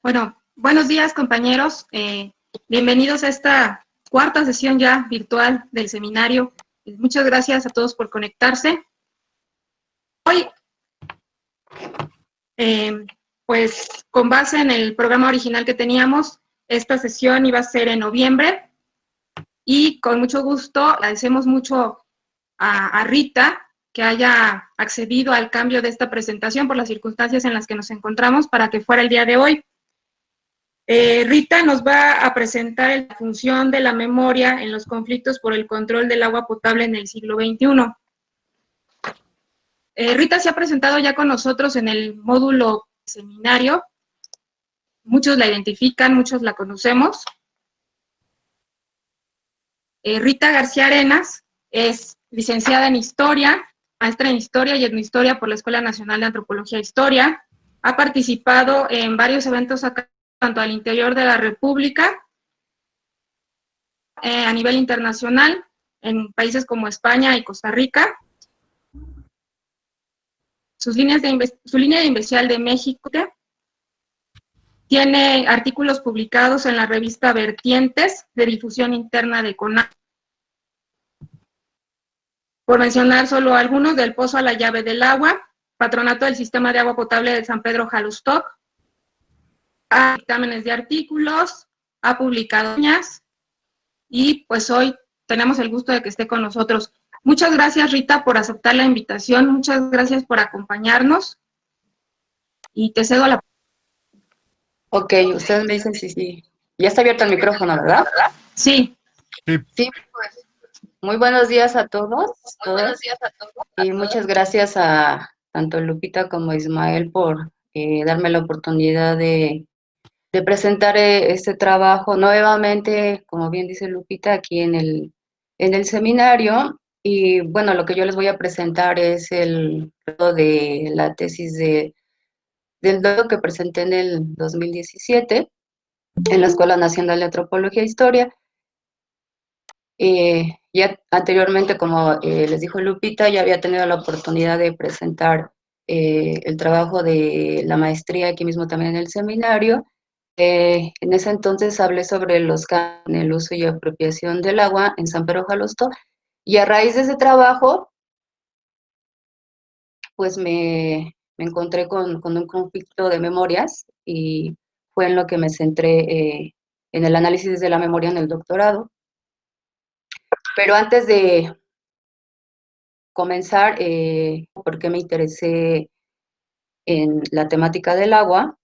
Bueno, buenos días compañeros. Bienvenidos a esta cuarta sesión ya virtual del seminario. Muchas gracias a todos por conectarse. Hoy, pues con base en el programa original que teníamos, esta sesión iba a ser en noviembre y con mucho gusto agradecemos mucho a Rita que haya accedido al cambio de esta presentación por las circunstancias en las que nos encontramos para que fuera el día de hoy. Rita nos va a presentar la función de la memoria en los conflictos por el control del agua potable en el siglo XXI. Rita se ha presentado ya con nosotros en el módulo seminario. Muchos la identifican, muchos la conocemos. Rita García Arenas es licenciada en Historia, maestra en Historia y Etnohistoria por la Escuela Nacional de Antropología e Historia. Ha participado en varios eventos acá, tanto al interior de la República, a nivel internacional, en países como España y Costa Rica. Su línea de investigación de México. Tiene artículos publicados en la revista Vertientes, de difusión interna de CONACYT. Por mencionar solo algunos: del Pozo a la Llave del Agua, Patronato del Sistema de Agua Potable de San Pedro Jalustoc. Ha dictámenes de artículos, ha publicado y pues hoy tenemos el gusto de que esté con nosotros. Muchas gracias, Rita, por aceptar la invitación. Muchas gracias por acompañarnos. Y te cedo la... Ok, ustedes me dicen sí. Ya está abierto el micrófono, ¿verdad? Sí. Sí, pues. Muy buenos días a todos. Y muchas gracias a tanto Lupita como Ismael por darme la oportunidad de presentar este trabajo nuevamente, como bien dice Lupita, aquí en el seminario. Y bueno, lo que yo les voy a presentar es el de la tesis del doctorado que presenté en el 2017 en la Escuela Nacional de Antropología e Historia. Ya anteriormente, como les dijo Lupita, ya había tenido la oportunidad de presentar el trabajo de la maestría aquí mismo también en el seminario. En ese entonces hablé sobre los cambios en el uso y apropiación del agua en San Pedro Jalusto, y a raíz de ese trabajo, pues me encontré con un conflicto de memorias, y fue en lo que me centré en el análisis de la memoria en el doctorado. Pero antes de comenzar, por qué me interesé en la temática del agua,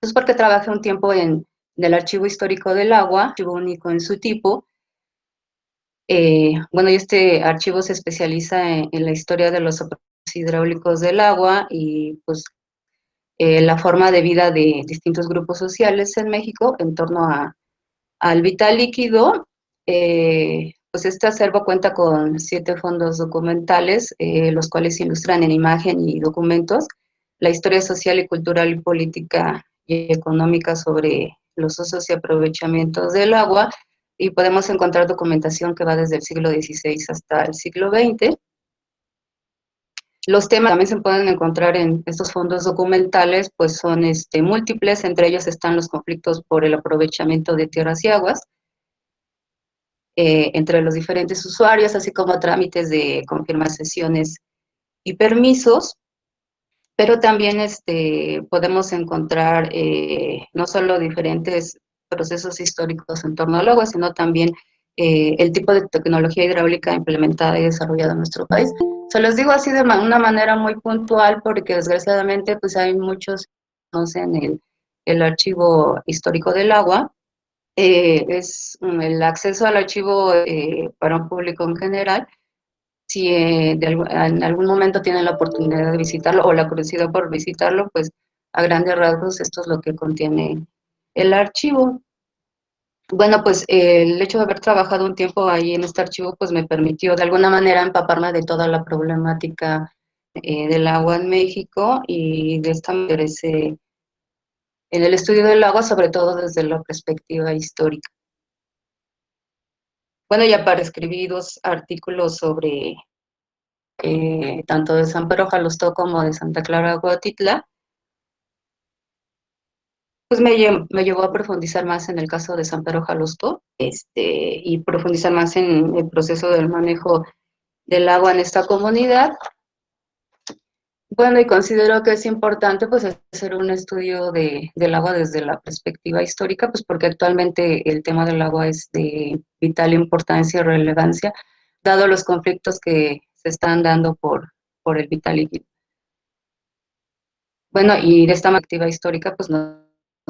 pues porque trabajé un tiempo en el Archivo Histórico del Agua, archivo único en su tipo. Bueno, y este archivo se especializa en la historia de los operativos hidráulicos del agua y pues la forma de vida de distintos grupos sociales en México en torno al vital líquido. Pues este acervo cuenta con 7 fondos documentales, los cuales ilustran en imagen y documentos la historia social y cultural y política y económica sobre los usos y aprovechamientos del agua, y podemos encontrar documentación que va desde el siglo XVI hasta el siglo XX. Los temas también se pueden encontrar en estos fondos documentales, pues son múltiples. Entre ellos están los conflictos por el aprovechamiento de tierras y aguas entre los diferentes usuarios, así como trámites de confirmar sesiones y permisos. Pero también podemos encontrar no solo diferentes procesos históricos en torno al agua, sino también el tipo de tecnología hidráulica implementada y desarrollada en nuestro país. Se los digo así de una manera muy puntual porque desgraciadamente pues hay muchos que no conocen el archivo histórico del agua. Es el acceso al archivo para un público en general. Si en algún momento tienen la oportunidad de visitarlo o la curiosidad por visitarlo, pues a grandes rasgos esto es lo que contiene el archivo. Bueno, pues el hecho de haber trabajado un tiempo ahí en este archivo, pues me permitió de alguna manera empaparme de toda la problemática del agua en México, y de esta manera interesé en el estudio del agua, sobre todo desde la perspectiva histórica. Bueno, ya para escribir 2 artículos sobre tanto de San Pedro Jalustó como de Santa Clara Huatitla. pues me llevó a profundizar más en el caso de San Pedro Jalostó, y profundizar más en el proceso del manejo del agua en esta comunidad. Bueno, y considero que es importante pues hacer un estudio del agua desde la perspectiva histórica, pues porque actualmente el tema del agua es de vital importancia y relevancia, dado los conflictos que se están dando por el vital líquido. Bueno, y de esta perspectiva histórica pues nos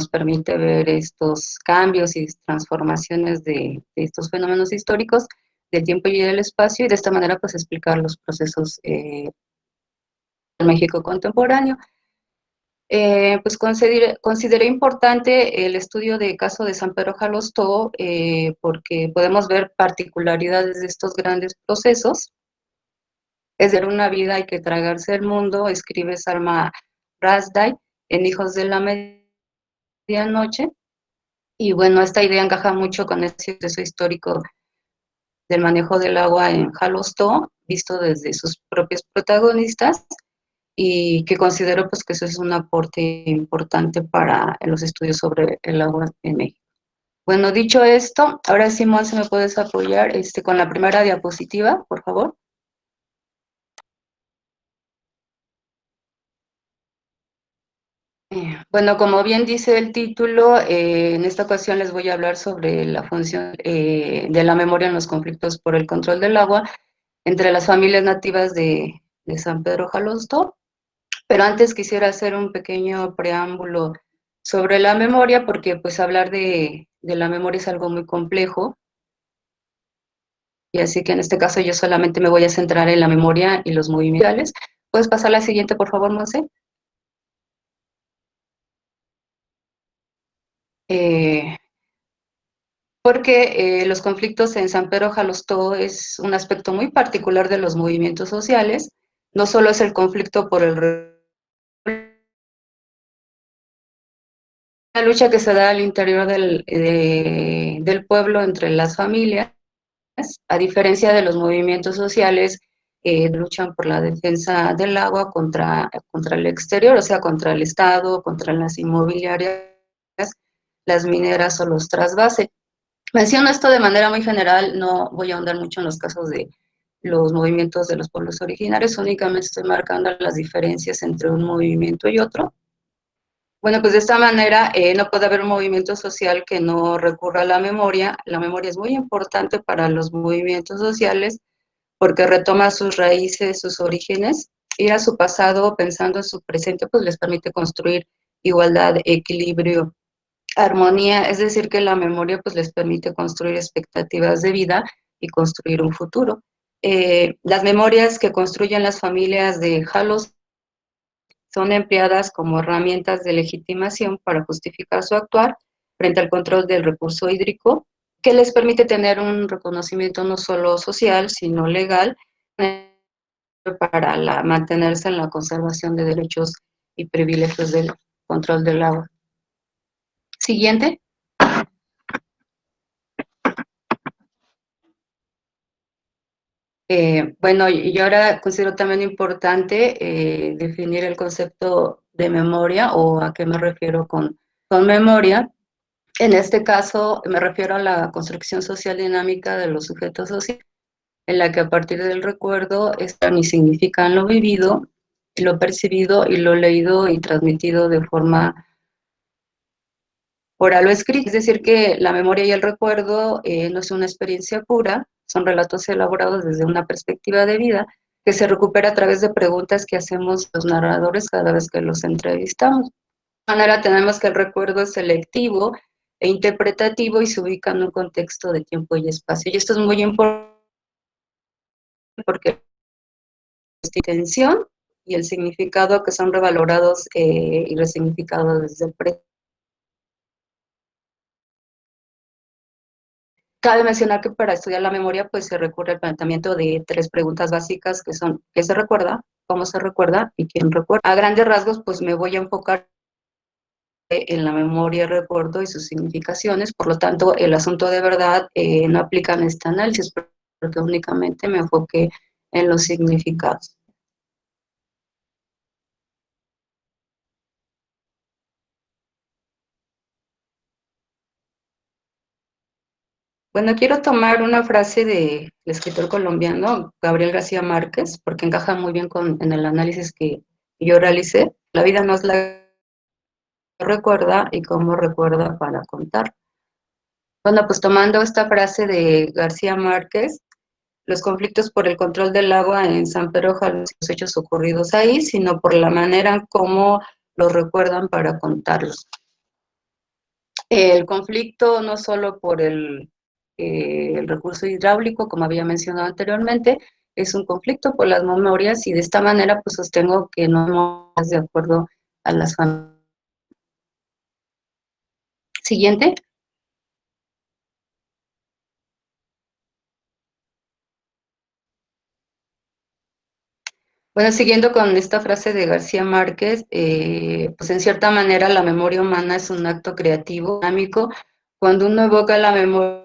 permite ver estos cambios y transformaciones de estos fenómenos históricos del tiempo y del espacio, y de esta manera pues explicar los procesos del México contemporáneo. Pues consideré importante el estudio de caso de San Pedro Jalostó, porque podemos ver particularidades de estos grandes procesos. Es de una vida hay que tragarse el mundo, escribe Salma Rushdie en Hijos de la Medianoche. Y bueno, esta idea encaja mucho con ese proceso histórico del manejo del agua en Jalostó, visto desde sus propios protagonistas, y que considero pues que eso es un aporte importante para los estudios sobre el agua en México. Bueno, dicho esto, ahora sí, Monse, ¿me puedes apoyar con la primera diapositiva, por favor? Bueno, como bien dice el título, en esta ocasión les voy a hablar sobre la función de la memoria en los conflictos por el control del agua entre las familias nativas de San Pedro Jalostó. Pero antes quisiera hacer un pequeño preámbulo sobre la memoria, porque pues hablar de la memoria es algo muy complejo, y así que en este caso yo solamente me voy a centrar en la memoria y los movimientos. ¿Puedes pasar a la siguiente, por favor, Monse? Eh, porque los conflictos en San Pedro Jalostó es un aspecto muy particular de los movimientos sociales. No solo es el conflicto por la lucha que se da al interior del pueblo entre las familias, a diferencia de los movimientos sociales, luchan por la defensa del agua contra el exterior, o sea, contra el Estado, contra las inmobiliarias, las mineras o los trasvase. Menciono esto de manera muy general, no voy a ahondar mucho en los casos de los movimientos de los pueblos originarios, únicamente estoy marcando las diferencias entre un movimiento y otro. Bueno, pues de esta manera no puede haber un movimiento social que no recurra a la memoria. La memoria es muy importante para los movimientos sociales porque retoma sus raíces, sus orígenes, ir a su pasado pensando en su presente, pues les permite construir igualdad, equilibrio, armonía, es decir, que la memoria pues les permite construir expectativas de vida y construir un futuro. Las memorias que construyen las familias de Jalos son empleadas como herramientas de legitimación para justificar su actuar frente al control del recurso hídrico, que les permite tener un reconocimiento no solo social, sino legal, para mantenerse en la conservación de derechos y privilegios del control del agua. Siguiente. Bueno, y ahora considero también importante definir el concepto de memoria o a qué me refiero con memoria. En este caso me refiero a la construcción social dinámica de los sujetos sociales, en la que a partir del recuerdo están y significan lo vivido, lo percibido y lo leído y transmitido de forma oral o escrita. Es decir, que la memoria y el recuerdo no es una experiencia pura, son relatos elaborados desde una perspectiva de vida que se recupera a través de preguntas que hacemos los narradores cada vez que los entrevistamos. De manera tenemos que el recuerdo es selectivo e interpretativo y se ubica en un contexto de tiempo y espacio. Y esto es muy importante porque la intención y el significado que son revalorados y resignificados desde el presente. Cabe mencionar que para estudiar la memoria pues se recurre al planteamiento de tres preguntas básicas que son ¿qué se recuerda?, ¿cómo se recuerda? ¿Y quién recuerda? A grandes rasgos pues me voy a enfocar en la memoria, recuerdo y sus significaciones, por lo tanto el asunto de verdad no aplica en este análisis porque únicamente me enfoqué en los significados. Bueno, quiero tomar una frase del escritor colombiano Gabriel García Márquez, porque encaja muy bien en el análisis que yo realicé. La vida no es la que recuerda y cómo recuerda para contar. Bueno, pues tomando esta frase de García Márquez, los conflictos por el control del agua en San Pedro Jalapa, los hechos ocurridos ahí, sino por la manera en cómo los recuerdan para contarlos. El conflicto no solo por el recurso hidráulico, como había mencionado anteriormente, es un conflicto por las memorias y de esta manera pues sostengo que no es de acuerdo a las familias. Siguiente. Bueno, siguiendo con esta frase de García Márquez, pues en cierta manera la memoria humana es un acto creativo, dinámico. Cuando uno evoca la memoria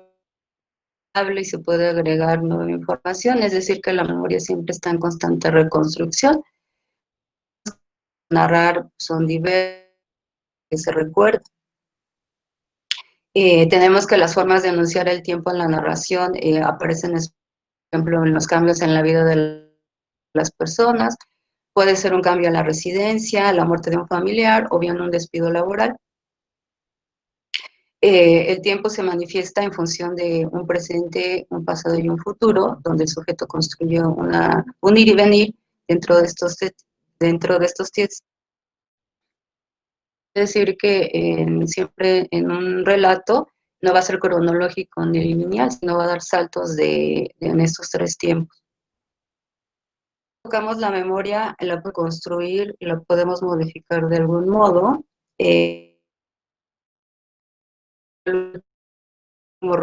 y se puede agregar nueva información, es decir, que la memoria siempre está en constante reconstrucción. Narrar son diversos que se recuerdan. Tenemos que las formas de anunciar el tiempo en la narración aparecen, por ejemplo, en los cambios en la vida de las personas. Puede ser un cambio en la residencia, la muerte de un familiar o bien un despido laboral. El tiempo se manifiesta en función de un presente, un pasado y un futuro, donde el sujeto construye un ir y venir dentro de estos tiempos. Es decir, que siempre en un relato no va a ser cronológico ni lineal, sino va a dar saltos en estos tres tiempos. Tocamos la memoria, la podemos construir, la podemos modificar de algún modo. Como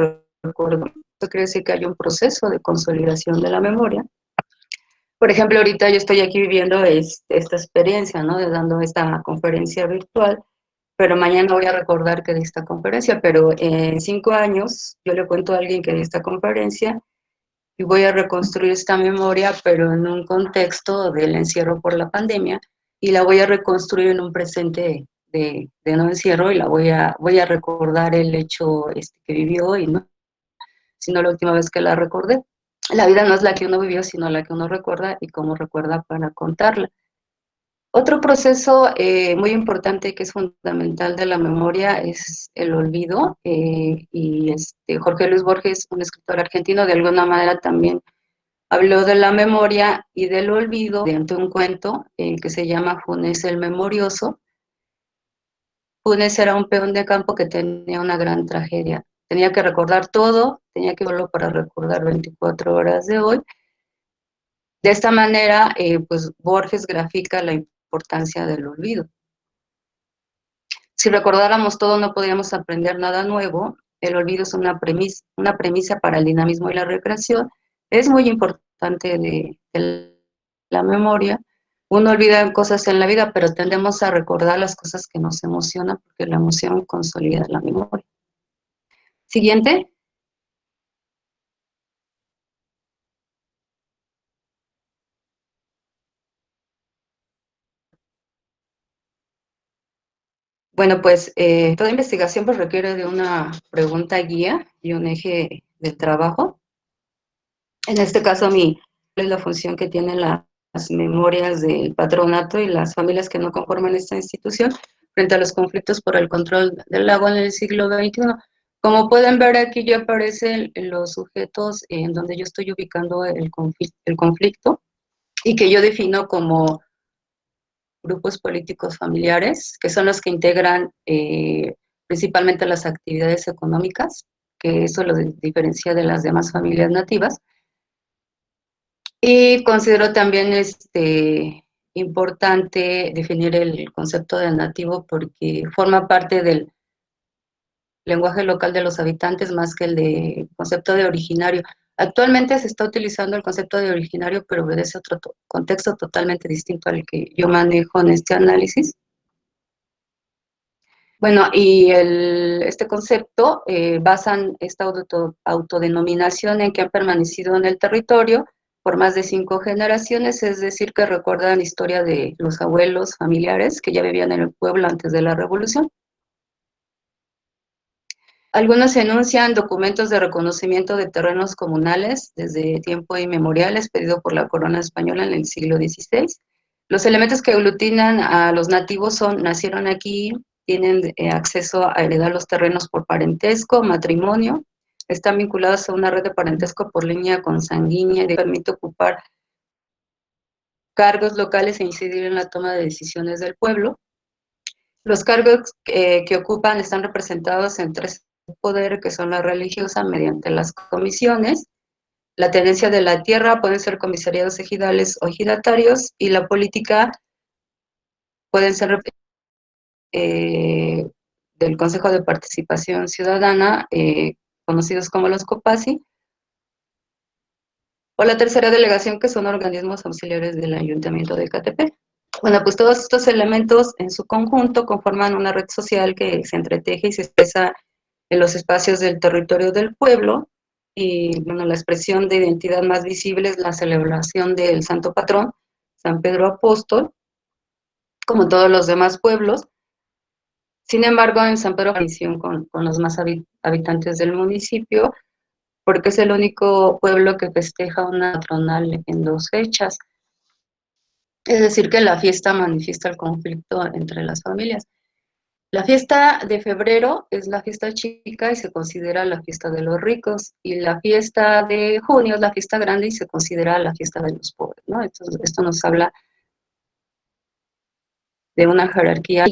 recuerdo, esto quiere decir que hay un proceso de consolidación de la memoria. Por ejemplo, ahorita yo estoy aquí viviendo esta experiencia, ¿no? De dando esta conferencia virtual, pero mañana voy a recordar que di esta conferencia, pero en 5 años yo le cuento a alguien que di esta conferencia y voy a reconstruir esta memoria, pero en un contexto del encierro por la pandemia, y la voy a reconstruir en un presente de no encierro y voy a recordar el hecho que vivió hoy, ¿no? Sino la última vez que la recordé. La vida no es la que uno vivió, sino la que uno recuerda y cómo recuerda para contarla. Otro proceso muy importante que es fundamental de la memoria es el olvido. Y Jorge Luis Borges, un escritor argentino, de alguna manera también habló de la memoria y del olvido mediante un cuento que se llama Funes el Memorioso. Funes era un peón de campo que tenía una gran tragedia. Tenía que recordar todo, tenía que verlo para recordar 24 horas de hoy. De esta manera, pues Borges grafica la importancia del olvido. Si recordáramos todo, no podríamos aprender nada nuevo. El olvido es una premisa para el dinamismo y la recreación. Es muy importante de la memoria. Uno olvida cosas en la vida, pero tendemos a recordar las cosas que nos emocionan, porque la emoción consolida la memoria. Siguiente. Bueno, pues toda investigación pues, requiere de una pregunta guía y un eje de trabajo. En este caso, es la función que tienen las memorias del patronato y las familias que no conforman esta institución frente a los conflictos por el control del agua en el siglo XXI. Como pueden ver, aquí ya aparecen los sujetos en donde yo estoy ubicando el conflicto y que yo defino como grupos políticos familiares, que son los que integran principalmente las actividades económicas, que eso lo diferencia de las demás familias nativas. Y considero también importante definir el concepto de nativo porque forma parte del lenguaje local de los habitantes más que el concepto de originario. Actualmente se está utilizando el concepto de originario, pero obedece a otro contexto totalmente distinto al que yo manejo en este análisis. Bueno, y este concepto basan esta autodenominación en que han permanecido en el territorio por más de 5 generaciones, es decir, que recuerdan la historia de los abuelos familiares que ya vivían en el pueblo antes de la revolución. Algunos enuncian documentos de reconocimiento de terrenos comunales desde tiempo inmemorial, expedido por la corona española en el siglo XVI. Los elementos que aglutinan a los nativos son: nacieron aquí, tienen acceso a heredar los terrenos por parentesco, matrimonio, están vinculados a una red de parentesco por línea consanguínea y permite ocupar cargos locales e incidir en la toma de decisiones del pueblo. Los cargos que ocupan están representados en tres poderes, que son la religiosa, mediante las comisiones, la tenencia de la tierra, pueden ser comisariados ejidales o ejidatarios, y la política pueden ser del Consejo de Participación Ciudadana, conocidos como los COPACI, o la tercera delegación, que son organismos auxiliares del Ayuntamiento de Ecatepec. Bueno, pues todos estos elementos en su conjunto conforman una red social que se entreteje y se expresa en los espacios del territorio del pueblo. Y bueno, la expresión de identidad más visible es la celebración del santo patrón, San Pedro Apóstol, como todos los demás pueblos. Sin embargo, en San Pedro, coincidió con los más habitantes del municipio, porque es el único pueblo que festeja una patronal en dos fechas. Es decir, que la fiesta manifiesta el conflicto entre las familias. La fiesta de febrero es la fiesta chica y se considera la fiesta de los ricos, y la fiesta de junio es la fiesta grande y se considera la fiesta de los pobres, ¿no? Esto nos habla de una jerarquía.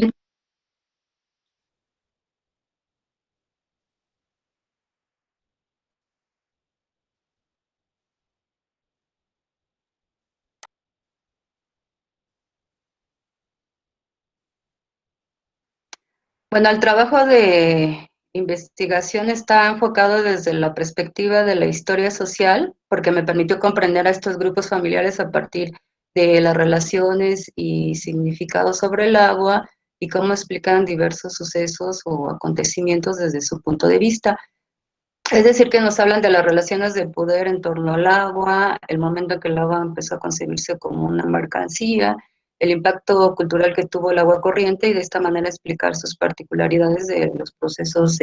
Bueno, el trabajo de investigación está enfocado desde la perspectiva de la historia social, porque me permitió comprender a estos grupos familiares a partir de las relaciones y significados sobre el agua y cómo explican diversos sucesos o acontecimientos desde su punto de vista. Es decir, que nos hablan de las relaciones de poder en torno al agua, el momento en que el agua empezó a concebirse como una mercancía, el impacto cultural que tuvo el agua corriente, y de esta manera explicar sus particularidades de los procesos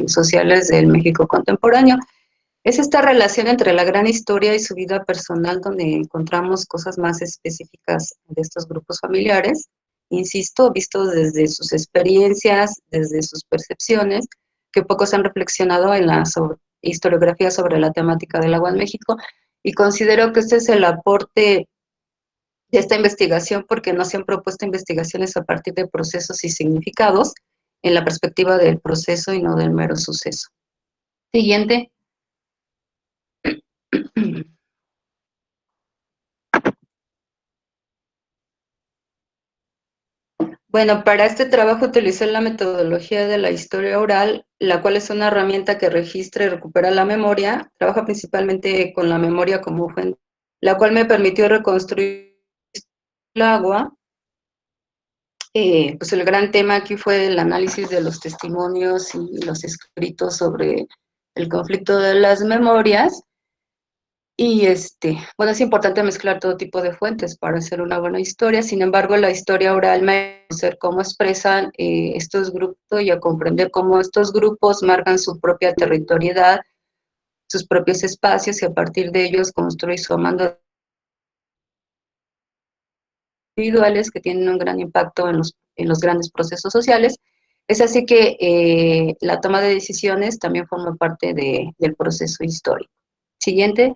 sociales del México contemporáneo. Es esta relación entre la gran historia y su vida personal donde encontramos cosas más específicas de estos grupos familiares, insisto, vistos desde sus experiencias, desde sus percepciones, que pocos han reflexionado en la historiografía sobre la temática del agua en México, y considero que este es el aporte de esta investigación, porque no se han propuesto investigaciones a partir de procesos y significados en la perspectiva del proceso y no del mero suceso. Siguiente. Bueno, para este trabajo utilicé la metodología de la historia oral, la cual es una herramienta que registra y recupera la memoria. Trabaja principalmente con la memoria como fuente, la cual me permitió reconstruir el agua. Pues el gran tema aquí fue el análisis de los testimonios y los escritos sobre el conflicto de las memorias. Y bueno, es importante mezclar todo tipo de fuentes para hacer una buena historia. Sin embargo, la historia oral me ayuda a conocer cómo expresan estos grupos y a comprender cómo estos grupos marcan su propia territorialidad, sus propios espacios, y a partir de ellos construir su mando individuales que tienen un gran impacto en los grandes procesos sociales. Es así que la toma de decisiones también forma parte del proceso histórico. Siguiente.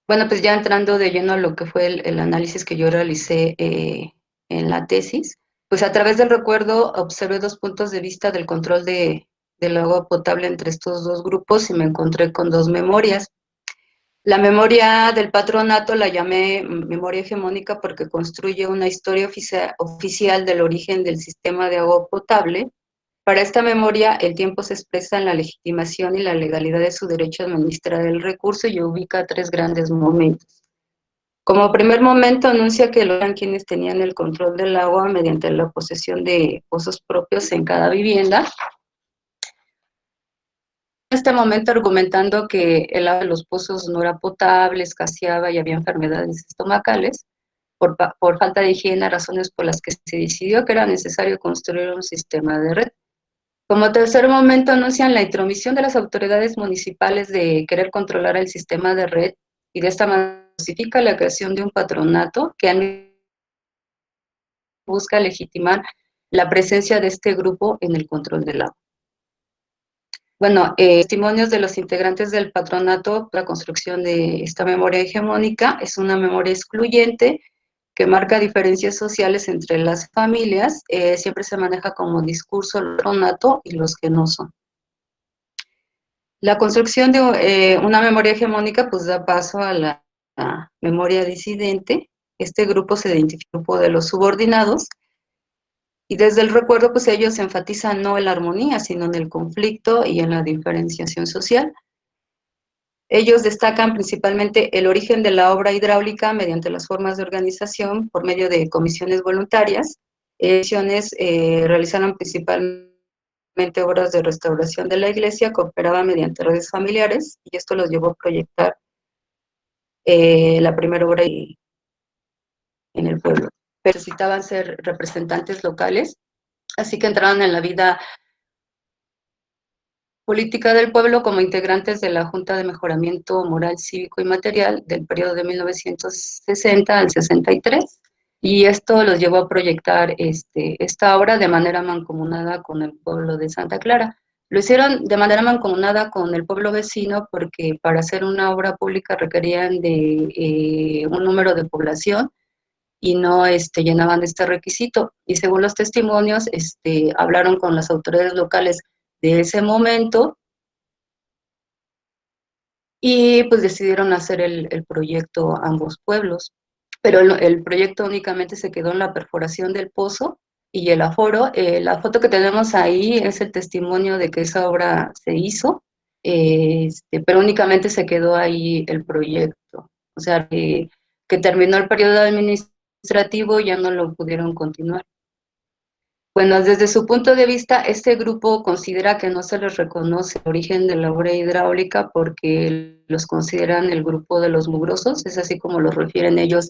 Bueno, pues ya entrando de lleno a lo que fue el análisis que yo realicé en la tesis, pues a través del recuerdo observé dos puntos de vista del control del agua potable entre estos dos grupos, y me encontré con dos memorias. La memoria del patronato la llamé memoria hegemónica porque construye una historia oficial del origen del sistema de agua potable. Para esta memoria, el tiempo se expresa en la legitimación y la legalidad de su derecho a administrar el recurso, y ubica tres grandes momentos. Como primer momento, anuncia que eran quienes tenían el control del agua mediante la posesión de pozos propios en cada vivienda. En este momento, argumentando que el agua de los pozos no era potable, escaseaba y había enfermedades estomacales, por falta de higiene, razones por las que se decidió que era necesario construir un sistema de red. Como tercer momento, anuncian la intromisión de las autoridades municipales de querer controlar el sistema de red y de esta manera justifica la creación de un patronato que busca legitimar la presencia de este grupo en el control del agua. Bueno, testimonios de los integrantes del patronato, la construcción de esta memoria hegemónica es una memoria excluyente que marca diferencias sociales entre las familias, siempre se maneja como discurso el patronato y los que no son. La construcción de una memoria hegemónica pues da paso a la memoria disidente. Este grupo se identifica como grupo de los subordinados y desde el recuerdo pues ellos enfatizan no en la armonía, sino en el conflicto y en la diferenciación social. Ellos destacan principalmente el origen de la obra hidráulica mediante las formas de organización por medio de comisiones voluntarias. Realizaron principalmente obras de restauración de la iglesia, cooperaban mediante redes familiares y esto los llevó a proyectar la primera obra en el pueblo. Pero necesitaban ser representantes locales, así que entraron en la vida política del pueblo como integrantes de la Junta de Mejoramiento Moral, Cívico y Material del periodo de 1960 al 63, y esto los llevó a proyectar esta obra de manera mancomunada con el pueblo de Santa Clara. Lo hicieron de manera mancomunada con el pueblo vecino porque para hacer una obra pública requerían de un número de población y no llenaban este requisito. Y según los testimonios, hablaron con las autoridades locales de ese momento y pues decidieron hacer el proyecto ambos pueblos. Pero el proyecto únicamente se quedó en la perforación del pozo y el aforo. La foto que tenemos ahí es el testimonio de que esa obra se hizo, pero únicamente se quedó ahí el proyecto. O sea, que terminó el periodo administrativo y ya no lo pudieron continuar. Bueno, desde su punto de vista, este grupo considera que no se les reconoce el origen de la obra hidráulica porque los consideran el grupo de los mugrosos, es así como lo refieren ellos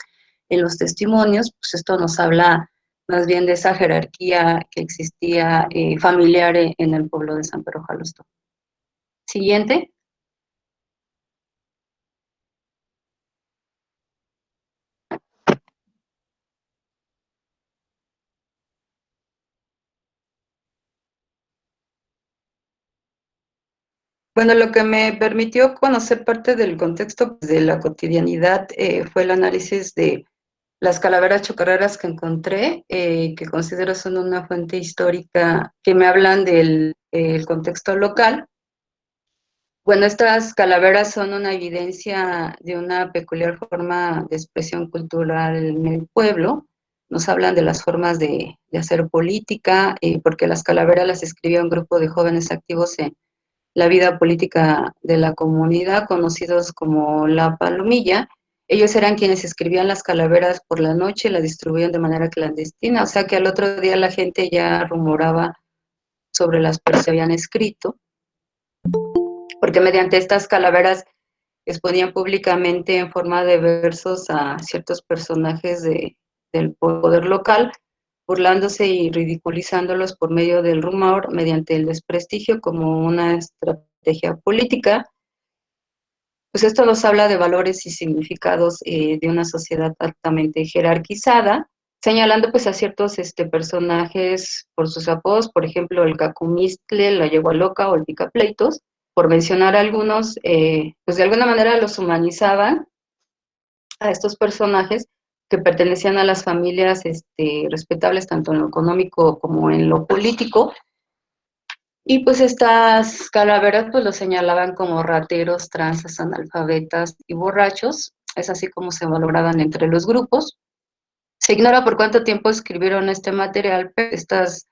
en los testimonios, pues esto nos habla más bien de esa jerarquía que existía familiar en el pueblo de San Pedro Jalustó. Siguiente. Bueno, lo que me permitió conocer parte del contexto pues, de la cotidianidad fue el análisis de las calaveras chocarreras que encontré, que considero son una fuente histórica que me hablan del el contexto local. Bueno, estas calaveras son una evidencia de una peculiar forma de expresión cultural en el pueblo. Nos hablan de las formas de hacer política, porque las calaveras las escribió un grupo de jóvenes activos en la vida política de la comunidad, conocidos como la Palomilla. Ellos eran quienes escribían las calaveras por la noche y las distribuían de manera clandestina, o sea que al otro día la gente ya rumoraba sobre las que se habían escrito, porque mediante estas calaveras exponían públicamente en forma de versos a ciertos personajes del poder local, burlándose y ridiculizándolos por medio del rumor, mediante el desprestigio como una estrategia política. Pues esto nos habla de valores y significados de una sociedad altamente jerarquizada, señalando pues a ciertos personajes por sus apodos, por ejemplo el Cacumistle, la Yegua Loca o el Picapleitos, por mencionar algunos, pues de alguna manera los humanizaban a estos personajes que pertenecían a las familias respetables tanto en lo económico como en lo político, y pues estas calaveras pues los señalaban como rateros, tranzas, analfabetas y borrachos. Es así como se valoraban entre los grupos. Se ignora por cuánto tiempo escribieron este material, pero estas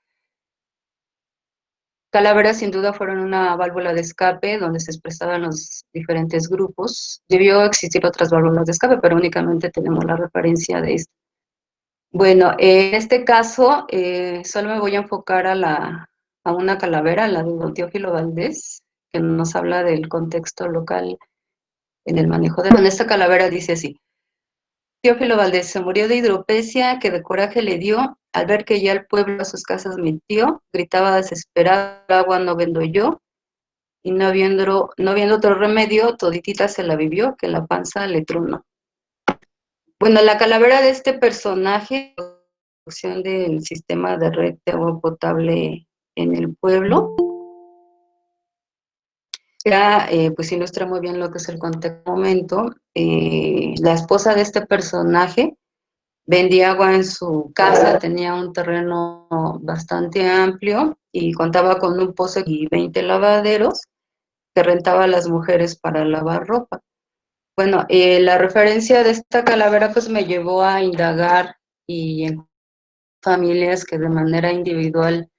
calaveras sin duda fueron una válvula de escape donde se expresaban los diferentes grupos. Debió existir otras válvulas de escape, pero únicamente tenemos la referencia de esto. Bueno, en este caso solo me voy a enfocar a una calavera, la de don Teófilo Valdés, que nos habla del contexto local en el manejo de... Bueno, esta calavera dice así: Teófilo Valdés se murió de hidropesia, que de coraje le dio, al ver que ya el pueblo a sus casas metió, gritaba desesperado, agua no vendo yo, y no viendo otro remedio, toditita se la vivió, que la panza le tronó. Bueno, la calavera de este personaje, la construcción del sistema de red de agua potable en el pueblo, ya pues ilustra muy bien lo que es el contexto momento. La esposa de este personaje vendía agua en su casa, tenía un terreno bastante amplio y contaba con un pozo y 20 lavaderos que rentaba a las mujeres para lavar ropa. Bueno, la referencia de esta calavera pues me llevó a indagar y en familias que de manera individual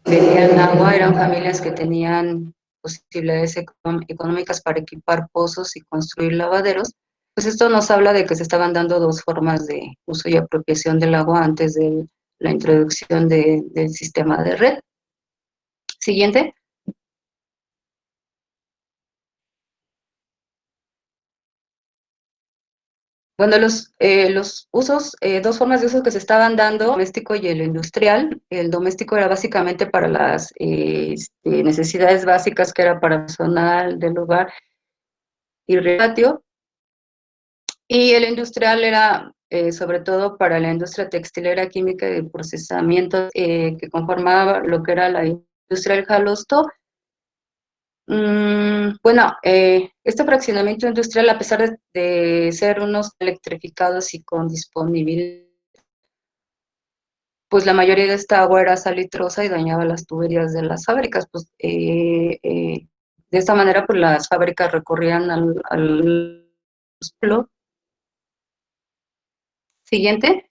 vendían agua, eran familias que tenían posibilidades económicas para equipar pozos y construir lavaderos. Pues esto nos habla de que se estaban dando dos formas de uso y apropiación del agua antes de la introducción del sistema de red. Siguiente. Bueno, los usos, dos formas de uso que se estaban dando, el doméstico y el industrial. El doméstico era básicamente para las necesidades básicas, que era para personal del hogar y patio, y el industrial era sobre todo para la industria textilera, química y de procesamiento, que conformaba lo que era la industria del jalosto. Bueno, este fraccionamiento industrial, a pesar de ser unos electrificados y con disponibilidad, pues la mayoría de esta agua era salitrosa y dañaba las tuberías de las fábricas. Pues de esta manera, pues las fábricas recurrían al siguiente.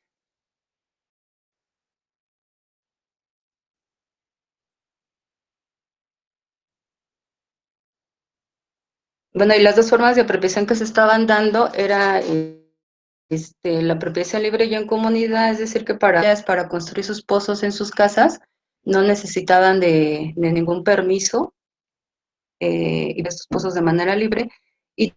Bueno, y las dos formas de apropiación que se estaban dando era la apropiación libre y en comunidad, es decir, que para construir sus pozos en sus casas no necesitaban de ningún permiso, y de estos pozos de manera libre, y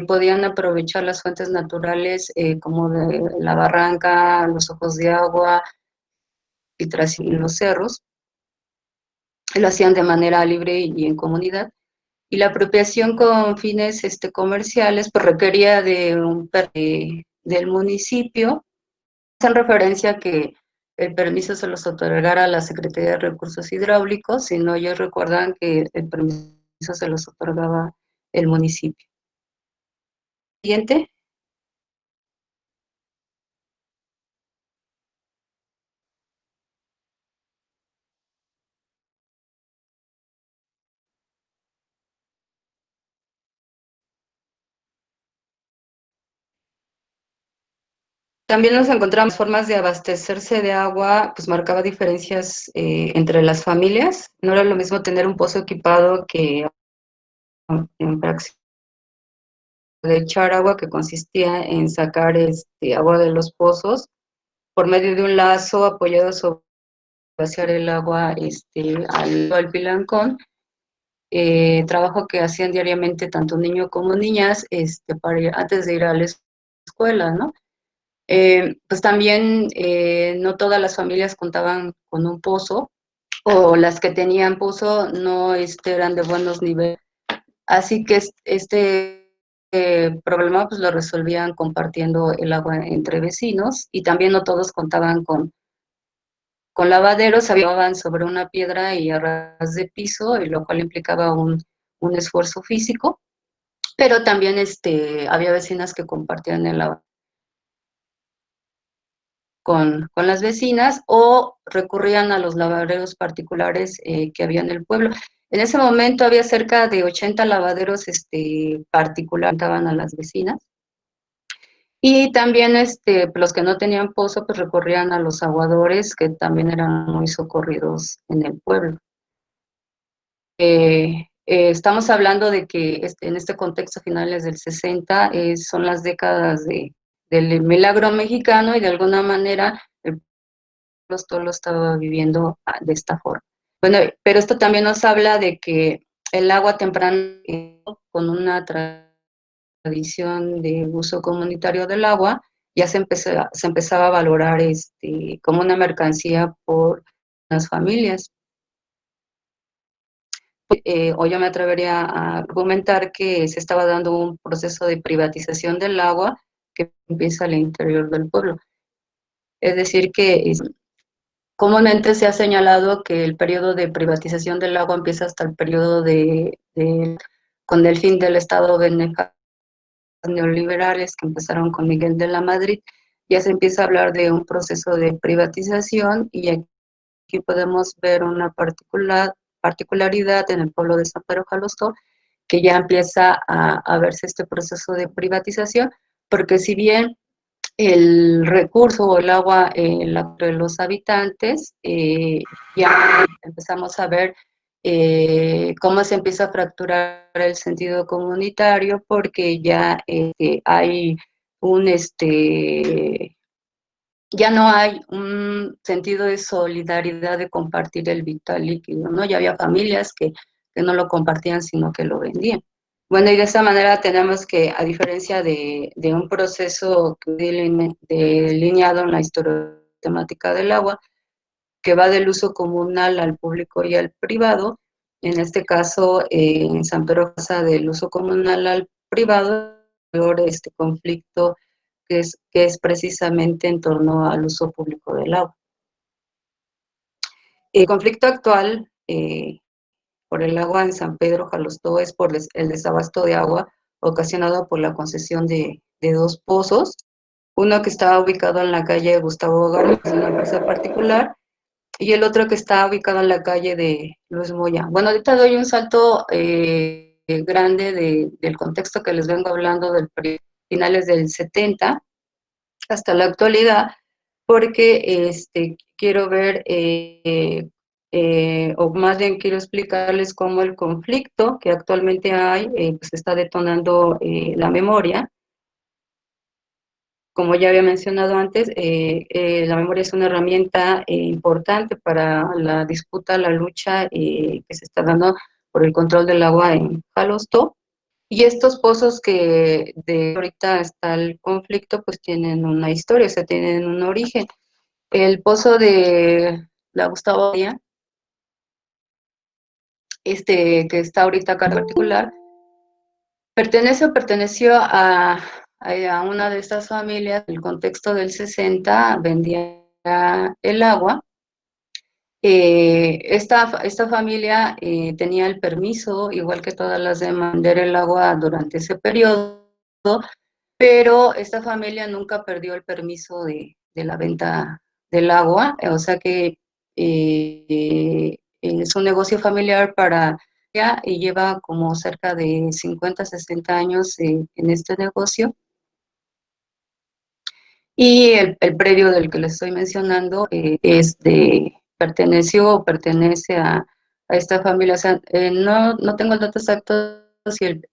podían aprovechar las fuentes naturales, como de la barranca, los ojos de agua y tras los cerros. Lo hacían de manera libre y en comunidad. Y la apropiación con fines comerciales pues requería del municipio. Hacen referencia a que el permiso se los otorgara la Secretaría de Recursos Hidráulicos, si no, ellos recuerdan que el permiso se los otorgaba el municipio. Siguiente. También nos encontramos formas de abastecerse de agua, pues marcaba diferencias entre las familias. No era lo mismo tener un pozo equipado que en praxis de echar agua, que consistía en sacar agua de los pozos por medio de un lazo apoyado sobre vaciar el agua al pilancón. Trabajo que hacían diariamente tanto niños como niñas antes de ir a la escuela, ¿no? Pues también no todas las familias contaban con un pozo, o las que tenían pozo no eran de buenos niveles. Así que problema pues lo resolvían compartiendo el agua entre vecinos, y también no todos contaban con lavaderos, se lavaban sobre una piedra y a ras de piso, y lo cual implicaba un esfuerzo físico, pero también había vecinas que compartían el agua con las vecinas, o recurrían a los lavaderos particulares que había en el pueblo. En ese momento había cerca de 80 lavaderos particulares que daban a las vecinas. Y también los que no tenían pozo, pues recurrían a los aguadores, que también eran muy socorridos en el pueblo. Estamos hablando de que en este contexto, finales del 60, son las décadas del milagro mexicano, y de alguna manera el pueblo todo lo estaba viviendo de esta forma. Bueno, pero esto también nos habla de que el agua temprana, con una tradición de uso comunitario del agua, ya se empezaba a valorar como una mercancía por las familias. O yo me atrevería a argumentar que se estaba dando un proceso de privatización del agua que empieza al interior del pueblo. Es decir, que comúnmente se ha señalado que el periodo de privatización del agua empieza hasta el periodo con el fin del Estado benefactor neoliberales que empezaron con Miguel de la Madrid. Ya se empieza a hablar de un proceso de privatización y aquí podemos ver una particularidad en el pueblo de San Pedro Jalostó, que ya empieza a verse este proceso de privatización, porque si bien el recurso o el agua de los habitantes, ya empezamos a ver cómo se empieza a fracturar el sentido comunitario, porque ya hay un, ya no hay un sentido de solidaridad de compartir el vital líquido, ¿no? Ya había familias que no lo compartían, sino que lo vendían. Bueno, y de esa manera tenemos que, a diferencia de un proceso delineado en la historia temática del agua, que va del uso comunal al público y al privado, en este caso, en San Pedro pasa del uso comunal al privado, peor este conflicto que es precisamente en torno al uso público del agua. El conflicto actual por el agua en San Pedro Jalostó es por el desabasto de agua ocasionado por la concesión de dos pozos, uno que estaba ubicado en la calle Gustavo Garza, es una empresa particular, y el otro que está ubicado en la calle de Luis Moya. Bueno, ahorita doy un salto grande del contexto que les vengo hablando del finales del 70 hasta la actualidad, porque quiero ver, o más bien quiero explicarles cómo el conflicto que actualmente hay, pues está detonando la memoria. Como ya había mencionado antes, la memoria es una herramienta importante para la disputa, la lucha que se está dando por el control del agua en Jalostó. Y estos pozos que de ahorita está el conflicto, pues tienen una historia, o sea, tienen un origen. El pozo de la Gustavo Adolfo, que está ahorita acá en particular, perteneció a una de estas familias. En el contexto del 60 vendía el agua. Esta familia tenía el permiso, igual que todas las demás, de vender el agua durante ese periodo, pero esta familia nunca perdió el permiso de la venta del agua, o sea que es un negocio familiar para ella y lleva como cerca de 50, 60 años en este negocio. Y el predio del que les estoy mencionando perteneció o pertenece a esta familia. O sea, no tengo el dato exacto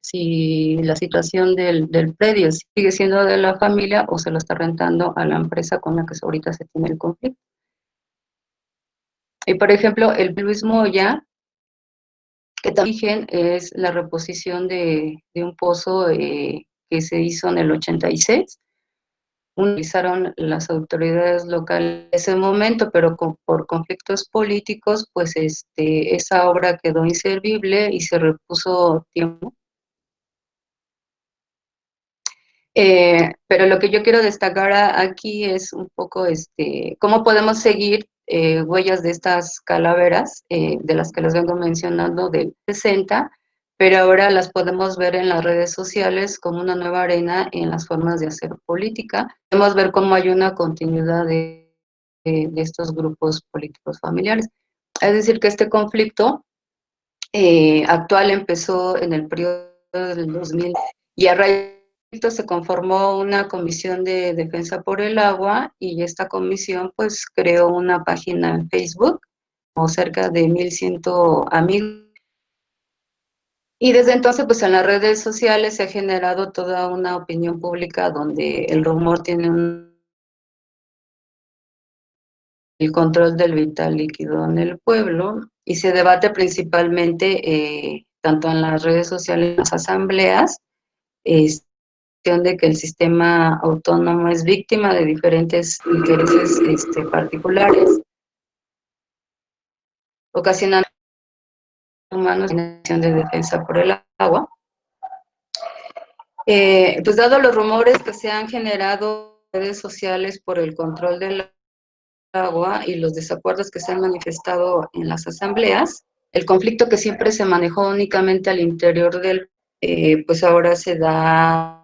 si la situación del predio sigue siendo de la familia o se lo está rentando a la empresa con la que ahorita se tiene el conflicto. Y por ejemplo, el Luis Moya, que también es la reposición de un pozo que se hizo en el 86. Utilizaron las autoridades locales en ese momento, pero por conflictos políticos, pues esa obra quedó inservible y se repuso tiempo. Pero lo que yo quiero destacar aquí es un poco cómo podemos seguir huellas de estas calaveras, de las que les vengo mencionando del 60, pero ahora las podemos ver en las redes sociales como una nueva arena en las formas de hacer política. Podemos ver cómo hay una continuidad de estos grupos políticos familiares. Es decir, que este conflicto actual empezó en el periodo del 2000 y a raíz de esto se conformó una comisión de defensa por el agua y esta comisión pues creó una página en Facebook con cerca de 1,100 amigos. Y desde entonces, pues en las redes sociales se ha generado toda una opinión pública donde el rumor tiene el control del vital líquido en el pueblo y se debate principalmente tanto en las redes sociales, en las asambleas, de que el sistema autónomo es víctima de diferentes intereses particulares, ocasionando humanos en acción de defensa por el agua. Pues dado los rumores que se han generado en redes sociales por el control del agua y los desacuerdos que se han manifestado en las asambleas, el conflicto que siempre se manejó únicamente al interior del, pues ahora se da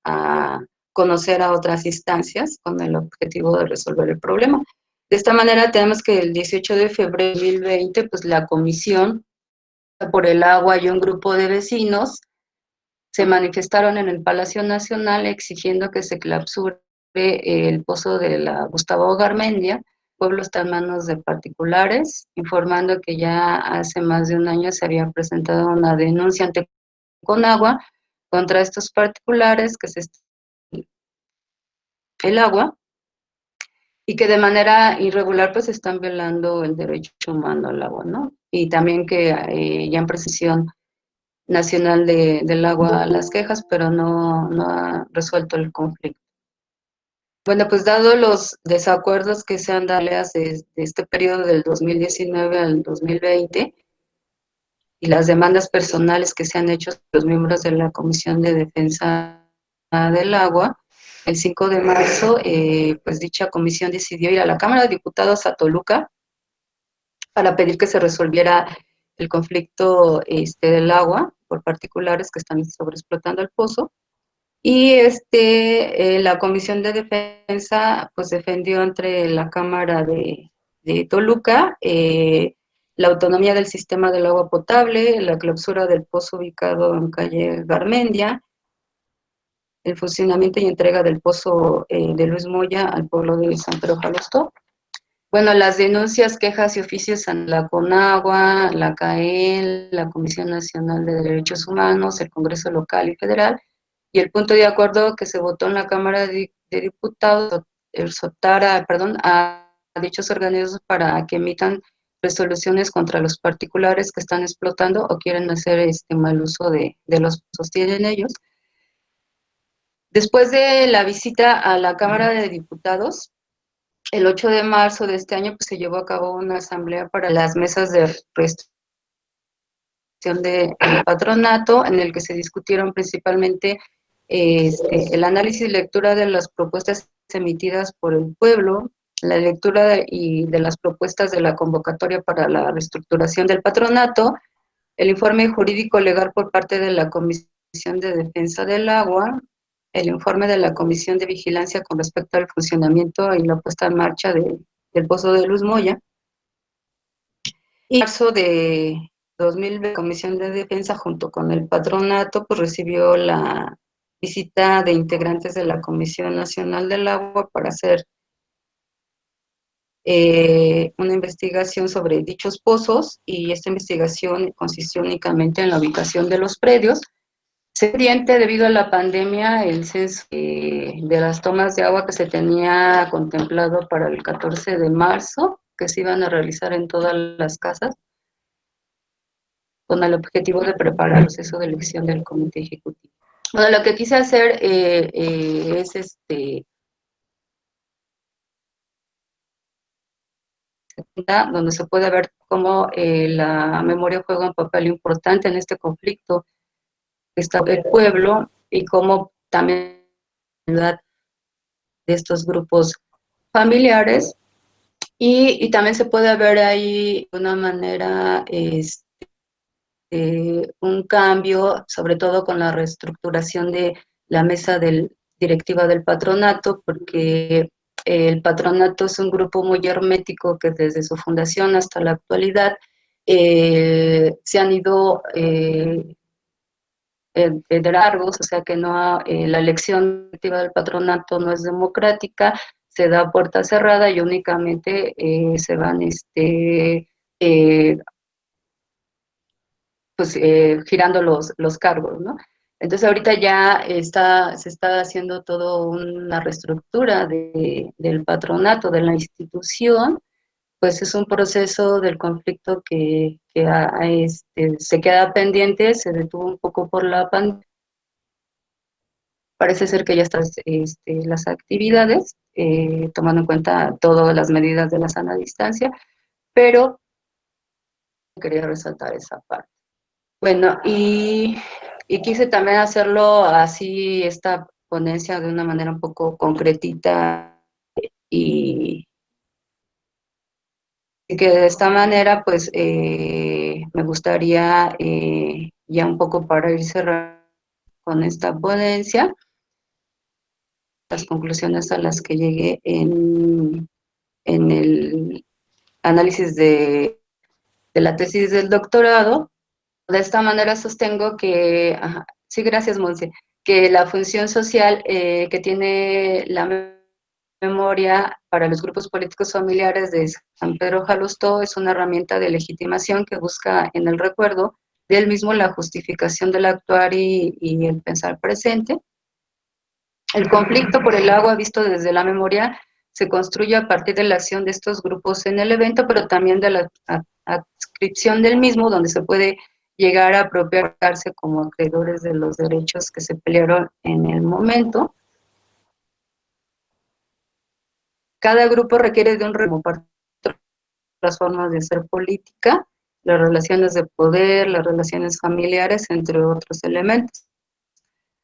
a conocer a otras instancias con el objetivo de resolver el problema. De esta manera tenemos que el 18 de febrero de 2020, pues la Comisión por el Agua y un grupo de vecinos se manifestaron en el Palacio Nacional exigiendo que se clausure el pozo de la Gustavo Garmendia. El pueblo está en manos de particulares, informando que ya hace más de un año se había presentado una denuncia ante Conagua contra estos particulares que se el agua y que de manera irregular pues están violando el derecho humano al agua, ¿no? Y también que ya en precisión nacional del agua las quejas, pero no ha resuelto el conflicto. Bueno, pues dado los desacuerdos que se han dado de este periodo del 2019 al 2020 y las demandas personales que se han hecho los miembros de la Comisión de Defensa del Agua, el 5 de marzo, pues dicha comisión decidió ir a la Cámara de Diputados a Toluca para pedir que se resolviera el conflicto del agua por particulares que están sobreexplotando el pozo. Y la Comisión de Defensa pues defendió entre la Cámara de Toluca la autonomía del sistema del agua potable, la clausura del pozo ubicado en calle Garmendia, el funcionamiento y entrega del pozo de Luis Moya al pueblo de San Pedro Jalostó. Bueno, las denuncias, quejas y oficios a la CONAGUA, la CAEL, la Comisión Nacional de Derechos Humanos, el Congreso Local y Federal, y el punto de acuerdo que se votó en la Cámara de Diputados, exhortar a dichos organismos para que emitan resoluciones contra los particulares que están explotando o quieren hacer mal uso de los que sostienen ellos. Después de la visita a la Cámara de Diputados, el 8 de marzo de este año pues, se llevó a cabo una asamblea para las mesas de reestructuración del patronato, en el que se discutieron principalmente el análisis y lectura de las propuestas emitidas por el pueblo, la lectura de las propuestas de la convocatoria para la reestructuración del patronato, el informe jurídico legal por parte de la Comisión de Defensa del Agua, el informe de la Comisión de Vigilancia con respecto al funcionamiento y la puesta en marcha del Pozo de Luz Moya. Y en marzo de 2020, la Comisión de Defensa, junto con el patronato, pues recibió la visita de integrantes de la Comisión Nacional del Agua para hacer una investigación sobre dichos pozos, y esta investigación consistió únicamente en la ubicación de los predios. Debido a la pandemia, el censo de las tomas de agua que se tenía contemplado para el 14 de marzo, que se iban a realizar en todas las casas, con el objetivo de preparar el proceso de elección del comité ejecutivo. Bueno, lo que quise hacer es donde se puede ver cómo la memoria juega un papel importante en este conflicto que está el pueblo y cómo también de estos grupos familiares, y también se puede ver ahí de una manera un cambio, sobre todo con la reestructuración de la mesa directiva del patronato, porque el patronato es un grupo muy hermético que desde su fundación hasta la actualidad se han ido de largos, o sea que no la elección directiva del patronato no es democrática, se da a puerta cerrada y únicamente se van girando los cargos, ¿no? Entonces ahorita ya se está haciendo todo una reestructura del patronato, de la institución, pues es un proceso del conflicto que se queda pendiente, se detuvo un poco por la pandemia, Parece ser que ya están las actividades, tomando en cuenta todas las medidas de la sana distancia, pero quería resaltar esa parte. Bueno, y quise también hacerlo así, esta ponencia de una manera un poco concretita y que de esta manera, pues, me gustaría ya un poco para ir cerrando con esta ponencia, las conclusiones a las que llegué en el análisis de la tesis del doctorado. De esta manera sostengo que, ajá, sí, gracias, Monse, que la función social que tiene la memoria para los grupos políticos familiares de San Pedro Jalustó es una herramienta de legitimación que busca en el recuerdo del mismo la justificación del actuar y el pensar presente. El conflicto por el agua visto desde la memoria se construye a partir de la acción de estos grupos en el evento, pero también de la adscripción del mismo, donde se puede llegar a apropiarse como acreedores de los derechos que se pelearon en el momento. Cada grupo requiere de un compartir las formas de hacer política, las relaciones de poder, las relaciones familiares, entre otros elementos.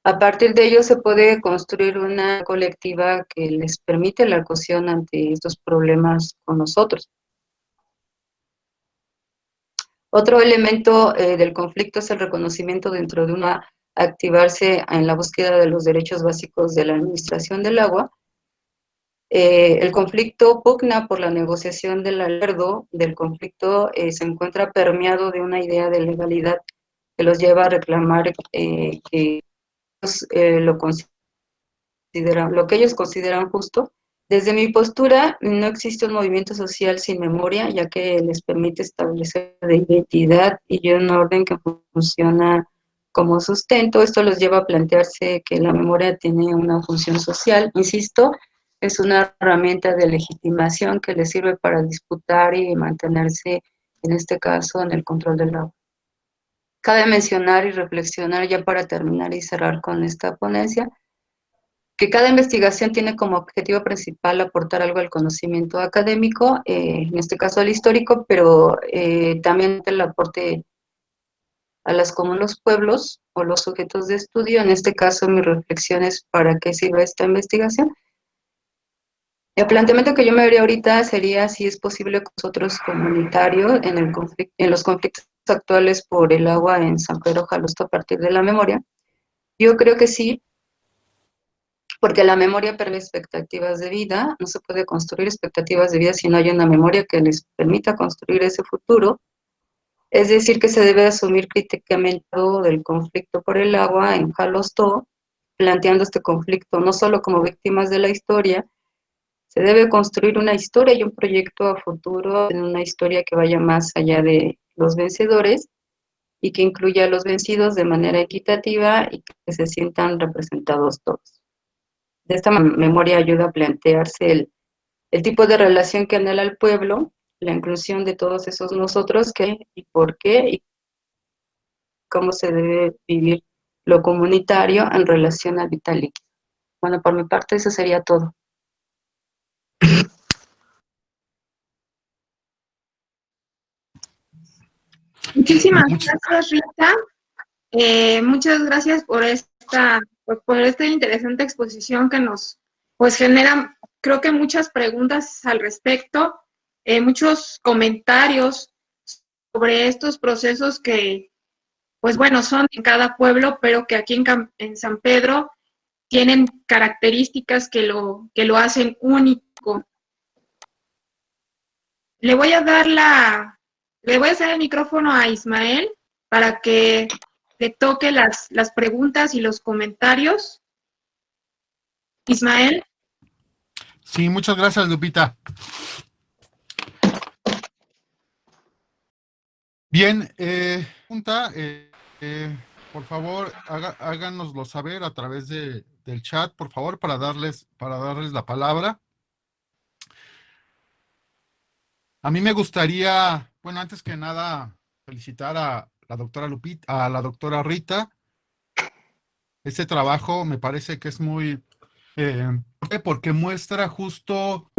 A partir de ello se puede construir una colectiva que les permite la cohesión ante estos problemas con nosotros. Otro elemento del conflicto es el reconocimiento dentro de una activarse en la búsqueda de los derechos básicos de la administración del agua. El conflicto pugna por la negociación del acuerdo del conflicto, se encuentra permeado de una idea de legalidad que los lleva a reclamar que lo lo que ellos consideran justo. Desde mi postura, no existe un movimiento social sin memoria, ya que les permite establecer de identidad y un orden que funciona como sustento. Esto los lleva a plantearse que la memoria tiene una función social. Insisto, es una herramienta de legitimación que les sirve para disputar y mantenerse, en este caso, en el control del agua. Cabe mencionar y reflexionar ya para terminar y cerrar con esta ponencia, que cada investigación tiene como objetivo principal aportar algo al conocimiento académico, en este caso al histórico, pero también el aporte a las como los pueblos o los sujetos de estudio. En este caso, mi reflexión es para qué sirve esta investigación. El planteamiento que yo me haría ahorita sería si es posible con nosotros comunitarios en los conflictos actuales por el agua en San Pedro Jalustó a partir de la memoria. Yo creo que sí, porque la memoria permite expectativas de vida. No se puede construir expectativas de vida si no hay una memoria que les permita construir ese futuro. Es decir, que se debe asumir críticamente todo del conflicto por el agua en Jalostó, planteando este conflicto no solo como víctimas de la historia. Se debe construir una historia y un proyecto a futuro, en una historia que vaya más allá de los vencedores y que incluya a los vencidos de manera equitativa y que se sientan representados todos. De esta memoria ayuda a plantearse el tipo de relación que anhela el pueblo, la inclusión de todos esos nosotros, qué y por qué, y cómo se debe vivir lo comunitario en relación al vital líquido. Bueno, por mi parte eso sería todo. Muchísimas gracias, Rita. Muchas gracias por esta interesante exposición que nos pues genera, creo que muchas preguntas al respecto, muchos comentarios sobre estos procesos que, pues bueno, son en cada pueblo, pero que aquí en San Pedro tienen características que lo hacen único. Le voy a hacer el micrófono a Ismael para que le toque las preguntas y los comentarios. Ismael. Sí, muchas gracias, Lupita. Bien, pregunta, por favor, háganoslo saber a través del chat, por favor, para darles la palabra. A mí me gustaría, bueno, antes que nada, felicitar a la doctora Lupita, a la doctora Rita, Ese trabajo me parece que es muy, eh, porque muestra justo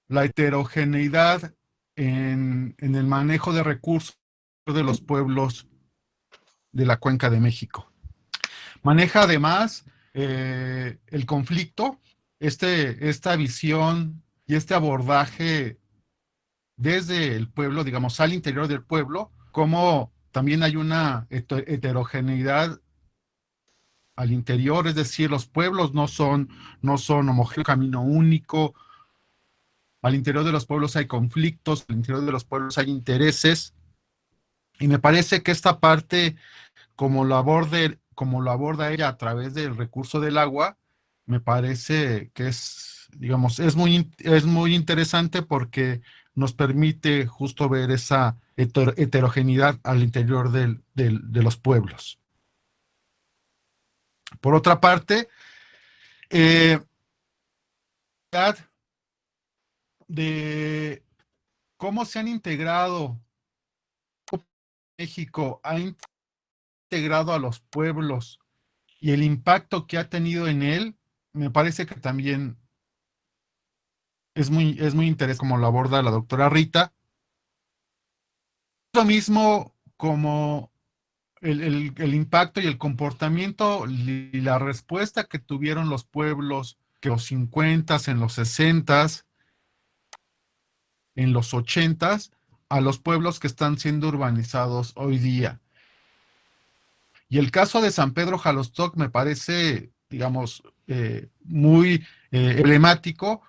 la heterogeneidad en el manejo de recursos de los pueblos de la Cuenca de México. Maneja además el conflicto, esta visión y este abordaje desde el pueblo, digamos, al interior del pueblo, como también hay una heterogeneidad al interior, es decir, los pueblos no son homogéneos, camino único. Al interior de los pueblos hay conflictos, al interior de los pueblos hay intereses, y me parece que esta parte, como lo aborda ella a través del recurso del agua, me parece que digamos, es muy interesante porque nos permite justo ver esa heterogeneidad al interior de los pueblos. Por otra parte, eh, de cómo se han integrado, México ha integrado a los pueblos y el impacto que ha tenido en él, me parece que también es muy interesante como lo aborda la doctora Rita. Lo mismo como el impacto y el comportamiento y la respuesta que tuvieron los pueblos que en los 50s, en los 60s, en los 80s, a los pueblos que están siendo urbanizados hoy día. Y el caso de San Pedro Jalostoc me parece, digamos, muy emblemático,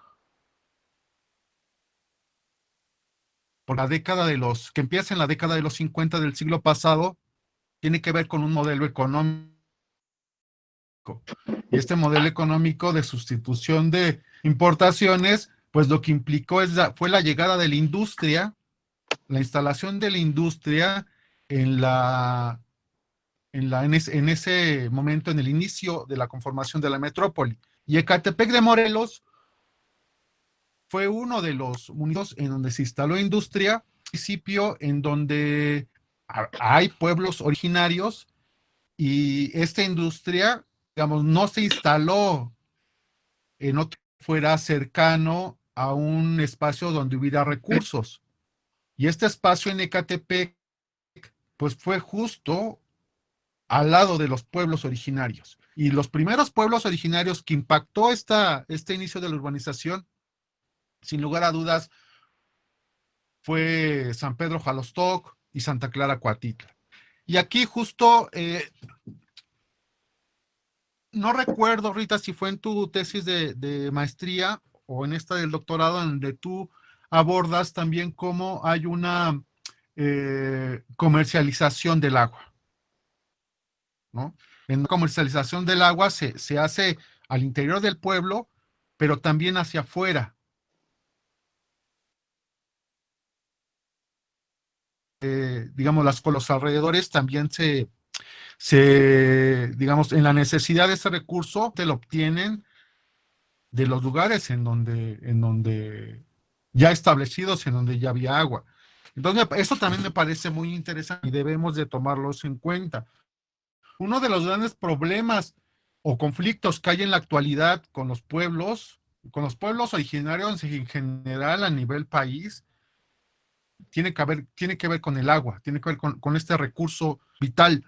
por que empieza en la década de los 50 del siglo pasado, tiene que ver con un modelo económico. Y este modelo económico de sustitución de importaciones, pues lo que implicó fue la llegada de la industria, la instalación de la industria en ese momento, en el inicio de la conformación de la metrópoli. Y Ecatepec de Morelos fue uno de los municipios en donde se instaló industria, municipio en donde hay pueblos originarios, y esta industria, digamos, no se instaló en otro que fuera cercano a un espacio donde hubiera recursos. Y este espacio en Ecatepec, pues fue justo al lado de los pueblos originarios. Y los primeros pueblos originarios que impactó este inicio de la urbanización, sin lugar a dudas, fue San Pedro Jalostoc y Santa Clara Coatitla. Y aquí justo, no recuerdo, Rita, si fue en tu tesis de maestría o en esta del doctorado, donde tú abordas también cómo hay una comercialización del agua, ¿no? En la comercialización del agua se hace al interior del pueblo, pero también hacia afuera. Digamos, con los alrededores también digamos, en la necesidad de ese recurso, te lo obtienen de los lugares en donde ya establecidos, en donde ya había agua. Entonces, eso también me parece muy interesante y debemos de tomarlos en cuenta. Uno de los grandes problemas o conflictos que hay en la actualidad con los pueblos originarios en general a nivel país, tiene que ver con el agua, tiene que ver con este recurso vital,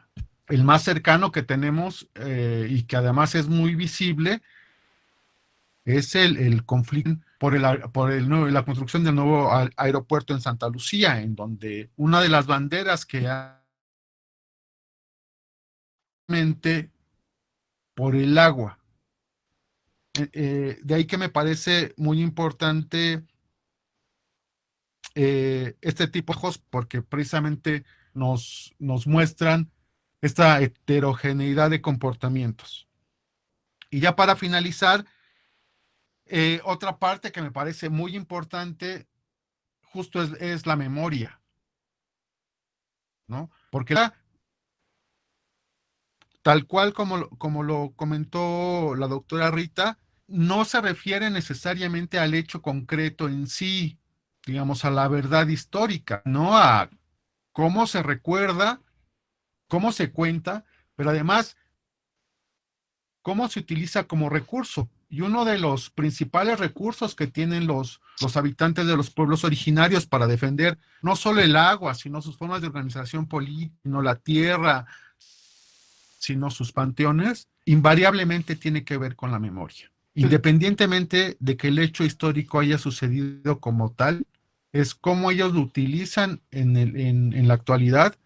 el más cercano que tenemos, y que además es muy visible, es el conflicto la construcción del nuevo aeropuerto en Santa Lucía, en donde una de las banderas que por el agua. De ahí que me parece muy importante este tipo de juegos, porque precisamente nos muestran esta heterogeneidad de comportamientos. Y ya para finalizar, otra parte que me parece muy importante justo es la memoria, ¿no? Porque tal cual como lo comentó la doctora Rita, no se refiere necesariamente al hecho concreto en sí, digamos, a la verdad histórica, no a cómo se recuerda, cómo se cuenta, pero además cómo se utiliza como recurso. Y uno de los principales recursos que tienen los habitantes de los pueblos originarios para defender no solo el agua, sino sus formas de organización política, sino la tierra, sino sus panteones, invariablemente tiene que ver con la memoria. Independientemente de que el hecho histórico haya sucedido como tal, es cómo ellos lo utilizan en la actualidad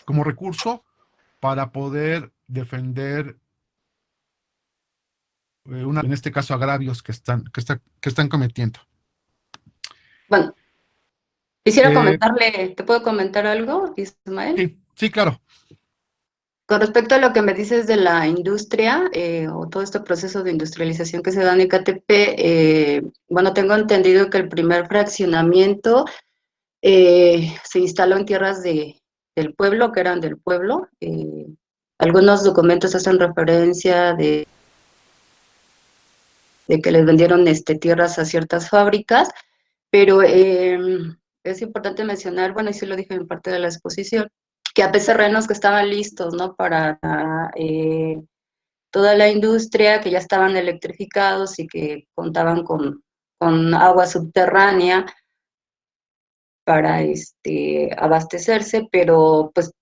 como recurso para poder defender en este caso, agravios que están cometiendo. Bueno, quisiera Eh, comentarle, ¿te puedo comentar algo, Ismael? sí, claro. Con respecto a lo que me dices de la industria o todo este proceso de industrialización que se da en Ecatepec, bueno, tengo entendido que el primer fraccionamiento se instaló en tierras del pueblo, que eran del pueblo. Algunos documentos hacen referencia de que les vendieron tierras a ciertas fábricas, pero es importante mencionar, bueno, y sí lo dije en parte de la exposición, que había terrenos que estaban listos, ¿no? Para toda la industria, que ya estaban electrificados y que contaban con agua subterránea para abastecerse, pero pues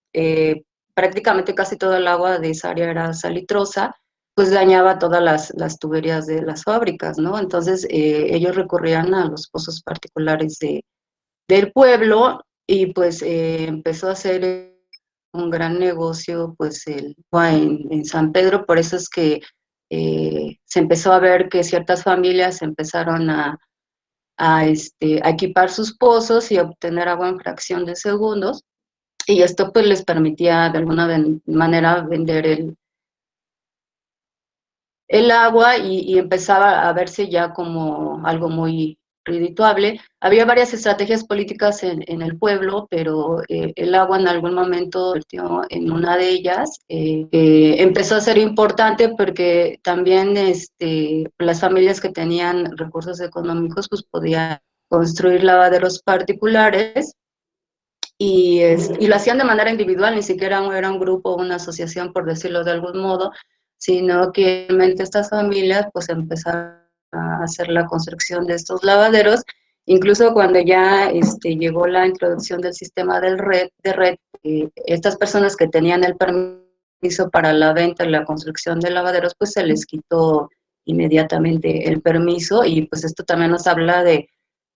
prácticamente casi todo el agua de esa área era salitrosa, pues dañaba todas las tuberías de las fábricas, ¿no? Entonces ellos recurrían a los pozos particulares del pueblo y pues empezó a hacer un gran negocio pues en San Pedro, por eso es que se empezó a ver que ciertas familias empezaron a equipar sus pozos y a obtener agua en fracción de segundos, y esto pues les permitía de alguna manera vender el agua y empezaba a verse ya como algo muy redituable. Había varias estrategias políticas en el pueblo, pero el agua en algún momento se convirtió en una de ellas. Empezó a ser importante porque también las familias que tenían recursos económicos pues podían construir lavaderos particulares y lo hacían de manera individual, ni siquiera era un grupo o una asociación, por decirlo de algún modo, sino que realmente estas familias pues empezaron a hacer la construcción de estos lavaderos, incluso cuando ya llegó la introducción del sistema de red, estas personas que tenían el permiso para la venta y la construcción de lavaderos, pues se les quitó inmediatamente el permiso, y pues esto también nos habla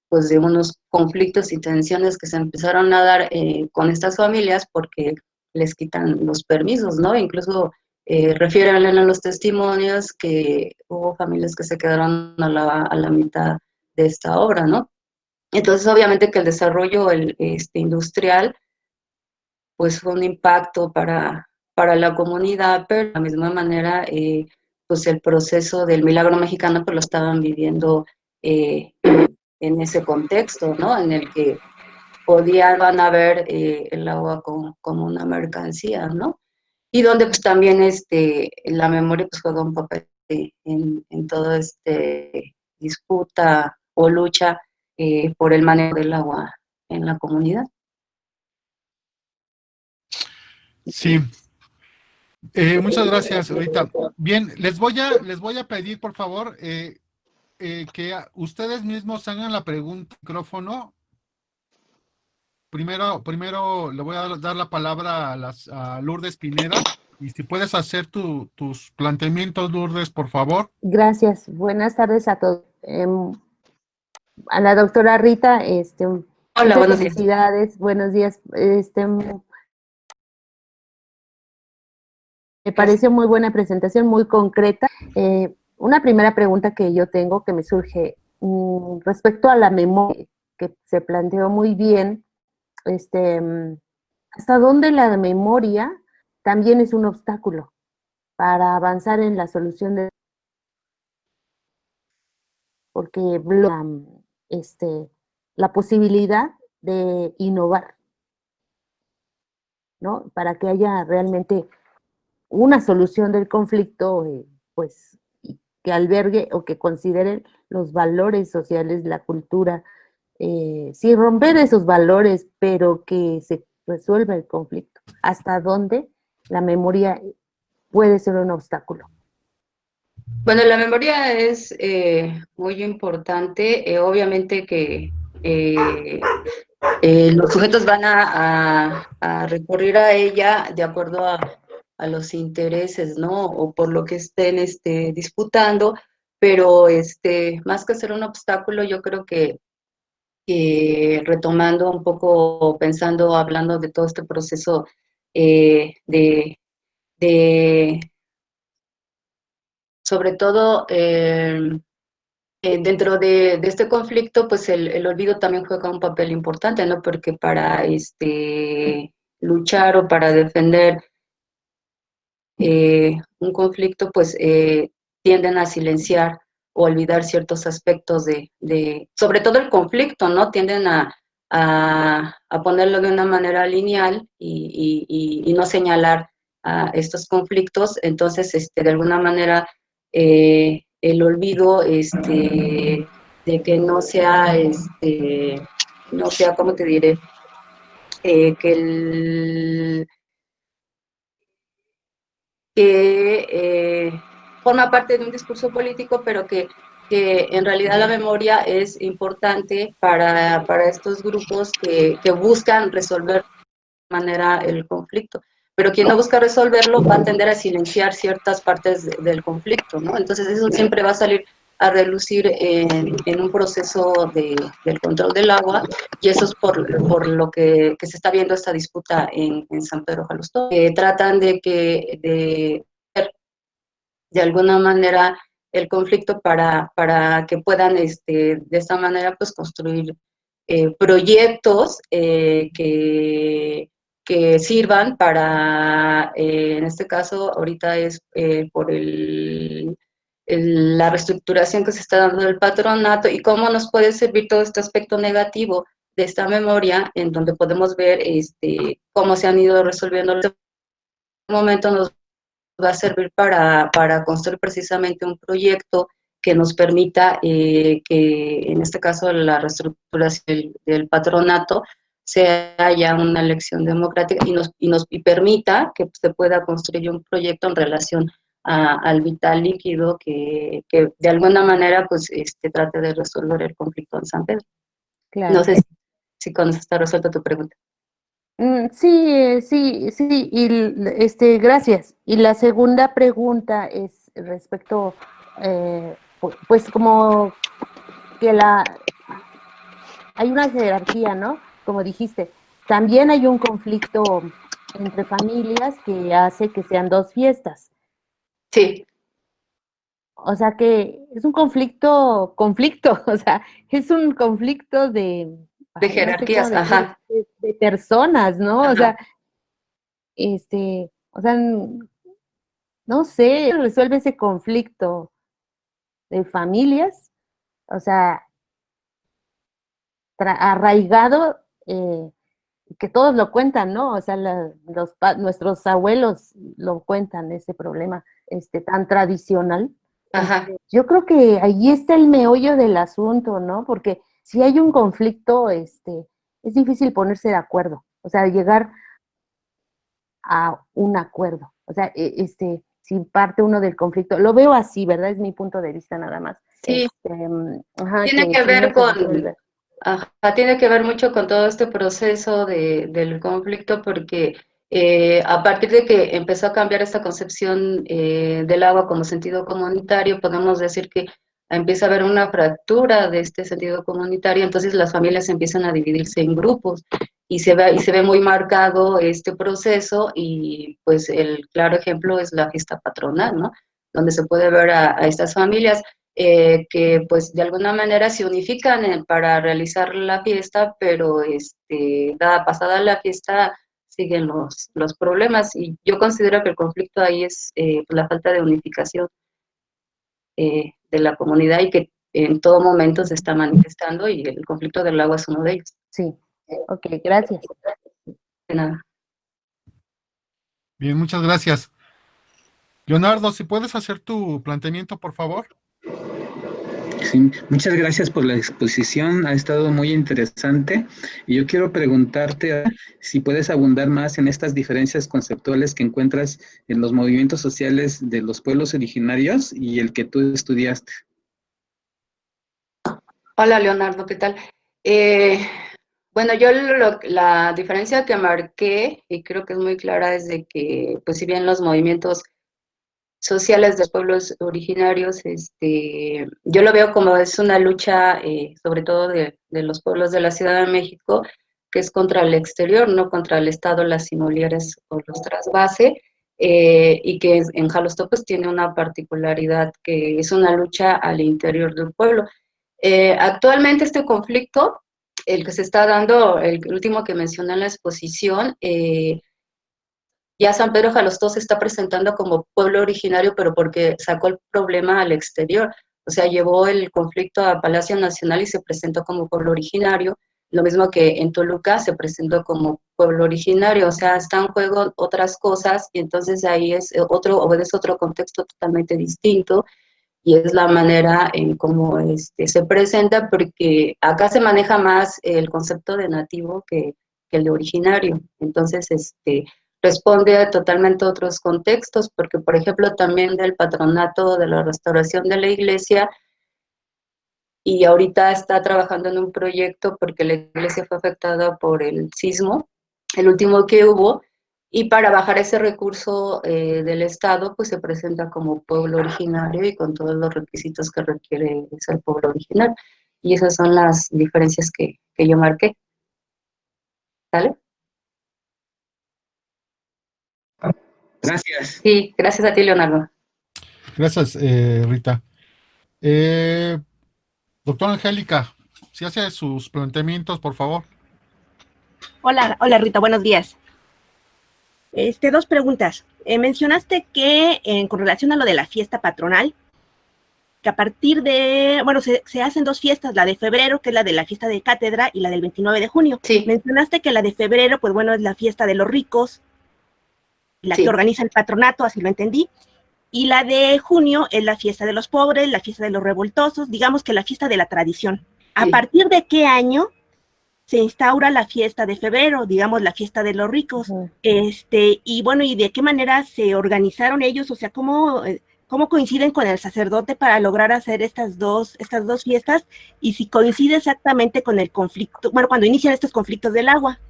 pues de unos conflictos y tensiones que se empezaron a dar con estas familias porque les quitan los permisos, ¿no? Incluso refieren en los testimonios que hubo familias que se quedaron a la mitad de esta obra, ¿no? Entonces, obviamente que el desarrollo industrial, pues fue un impacto para la comunidad, pero de la misma manera, pues el proceso del milagro mexicano, pues lo estaban viviendo en ese contexto, ¿no? En el que van a ver el agua como una mercancía, ¿no? Y donde pues también la memoria pues juega un papel en toda disputa o lucha por el manejo del agua en la comunidad. Sí. Muchas gracias, Rita. Bien, les voy a pedir, por favor, que ustedes mismos hagan la pregunta al micrófono. Primero le voy a dar la palabra a Lourdes Pineda, y si puedes hacer tus planteamientos, Lourdes, por favor. Gracias. Buenas tardes a todos. A la doctora Rita, Hola, muchas buenos días. felicidades. Buenos días. Me pareció muy buena presentación, muy concreta. Una primera pregunta que yo tengo, que me surge respecto a la memoria, que se planteó muy bien, ¿hasta dónde la memoria también es un obstáculo para avanzar en la solución de, porque la posibilidad de innovar, ¿no? Para que haya realmente una solución del conflicto, pues, que albergue o que considere los valores sociales, la cultura, sin romper esos valores, pero que se resuelva el conflicto. ¿Hasta dónde la memoria puede ser un obstáculo? Bueno, la memoria es muy importante. Obviamente que los sujetos van a recurrir a ella de acuerdo a los intereses, ¿no? O por lo que estén disputando, pero más que ser un obstáculo, yo creo que retomando un poco, pensando, hablando de todo este proceso de sobre todo, dentro de este conflicto, pues el olvido también juega un papel importante, ¿no? Porque para luchar o para defender un conflicto, pues tienden a silenciar o olvidar ciertos aspectos sobre todo el conflicto, ¿no? Tienden a ponerlo de una manera lineal y no señalar a estos conflictos. Entonces, de alguna manera, el olvido, de que no sea, ¿cómo te diré? Que forma parte de un discurso político, pero que en realidad la memoria es importante para estos grupos que buscan resolver de manera el conflicto. Pero quien no busca resolverlo va a tender a silenciar ciertas partes del conflicto, ¿no? Entonces eso siempre va a salir a relucir en un proceso del control del agua, y eso es por lo que se está viendo esta disputa en San Pedro Jalustó. Tratan de alguna manera el conflicto para que puedan de esta manera pues construir proyectos que sirvan para, en este caso ahorita es por la reestructuración que se está dando del patronato y cómo nos puede servir todo este aspecto negativo de esta memoria, en donde podemos ver cómo se han ido resolviendo. En este momento nos va a servir para construir precisamente un proyecto que nos permita que, en este caso, la reestructuración del patronato sea ya una elección democrática y permita que se pueda construir un proyecto en relación al vital líquido que de alguna manera pues trate de resolver el conflicto en San Pedro. Claro. No sé si con eso está resuelta tu pregunta. Sí, sí, y gracias. Y la segunda pregunta es respecto, pues como que hay una jerarquía, ¿no? Como dijiste, también hay un conflicto entre familias que hace que sean dos fiestas. Sí. O sea que es un o sea, es un conflicto de, De ay, no sé cómo jerarquías, decir, ajá. de personas, ¿no? O Ajá. sea, no sé, resuelve ese conflicto de familias, o sea, arraigado, que todos lo cuentan, ¿no? O sea, nuestros abuelos lo cuentan, ese problema tan tradicional. Ajá. Yo creo que ahí está el meollo del asunto, ¿no? Porque si hay un conflicto, es difícil ponerse de acuerdo, o sea, llegar a un acuerdo. O sea, si parte uno del conflicto, lo veo así, ¿verdad? Es mi punto de vista nada más. Sí, Ajá, tiene que que si no ver se con, resuelve. ajá, tiene que ver mucho con todo este proceso del conflicto, porque a partir de que empezó a cambiar esta concepción del agua como sentido comunitario, podemos decir que empieza a haber una fractura de este sentido comunitario. Entonces las familias empiezan a dividirse en grupos y se ve muy marcado este proceso, y pues el claro ejemplo es la fiesta patronal, ¿no? Donde se puede ver a estas familias que pues de alguna manera se unifican para realizar la fiesta, pero dada pasada la fiesta siguen los problemas, y yo considero que el conflicto ahí es la falta de unificación de la comunidad, y que en todo momento se está manifestando, y el conflicto del agua es uno de ellos. Sí, ok, gracias. De nada. Bien, muchas gracias. Leonardo, si puedes hacer tu planteamiento, por favor. Sí, muchas gracias por la exposición, ha estado muy interesante. Y yo quiero preguntarte si puedes abundar más en estas diferencias conceptuales que encuentras en los movimientos sociales de los pueblos originarios y el que tú estudiaste. Hola Leonardo, ¿qué tal? Eh, bueno, yo la diferencia que marqué, y creo que es muy clara, es de que, pues si bien los movimientos sociales de pueblos originarios, yo lo veo como es una lucha, sobre todo de los pueblos de la Ciudad de México, que es contra el exterior, no contra el Estado, las inmobiliarias o los trasvase, y que en Jalostó pues tiene una particularidad que es una lucha al interior del pueblo. Actualmente este conflicto, el que se está dando, el último que mencioné en la exposición, ya San Pedro Jalostó se está presentando como pueblo originario, pero porque sacó el problema al exterior. O sea, llevó el conflicto a Palacio Nacional y se presentó como pueblo originario. Lo mismo que en Toluca se presentó como pueblo originario. O sea, está en juego otras cosas y entonces ahí es obedece otro contexto totalmente distinto y es la manera en cómo se presenta, porque acá se maneja más el concepto de nativo que el de originario. Entonces, responde totalmente a otros contextos, porque, por ejemplo, también del patronato de la restauración de la iglesia, y ahorita está trabajando en un proyecto porque la iglesia fue afectada por el sismo, el último que hubo, y para bajar ese recurso del Estado, pues se presenta como pueblo originario y con todos los requisitos que requiere ser pueblo originario. Y esas son las diferencias que yo marqué. ¿Sale? Gracias. Sí, gracias a ti, Leonardo. Gracias, Rita. Doctora Angélica, si hace sus planteamientos, por favor. Hola, hola Rita, buenos días. Dos preguntas. Mencionaste que con relación a lo de la fiesta patronal, que a partir de, bueno, se hacen dos fiestas, la de febrero, que es la de la fiesta de cátedra, y la del 29 de junio. Sí. Mencionaste que la de febrero, pues bueno, es la fiesta de los ricos, la Sí. que organiza el patronato, así lo entendí, y la de junio es la fiesta de los pobres, la fiesta de los revoltosos, digamos que la fiesta de la tradición. ¿A Sí. partir de qué año se instaura la fiesta de febrero, digamos la fiesta de los ricos? Ujú. Y bueno, ¿y de qué manera se organizaron ellos? O sea, ¿cómo coinciden con el sacerdote para lograr hacer estas dos fiestas? Y si coincide exactamente con el conflicto, bueno, cuando inician estos conflictos del agua.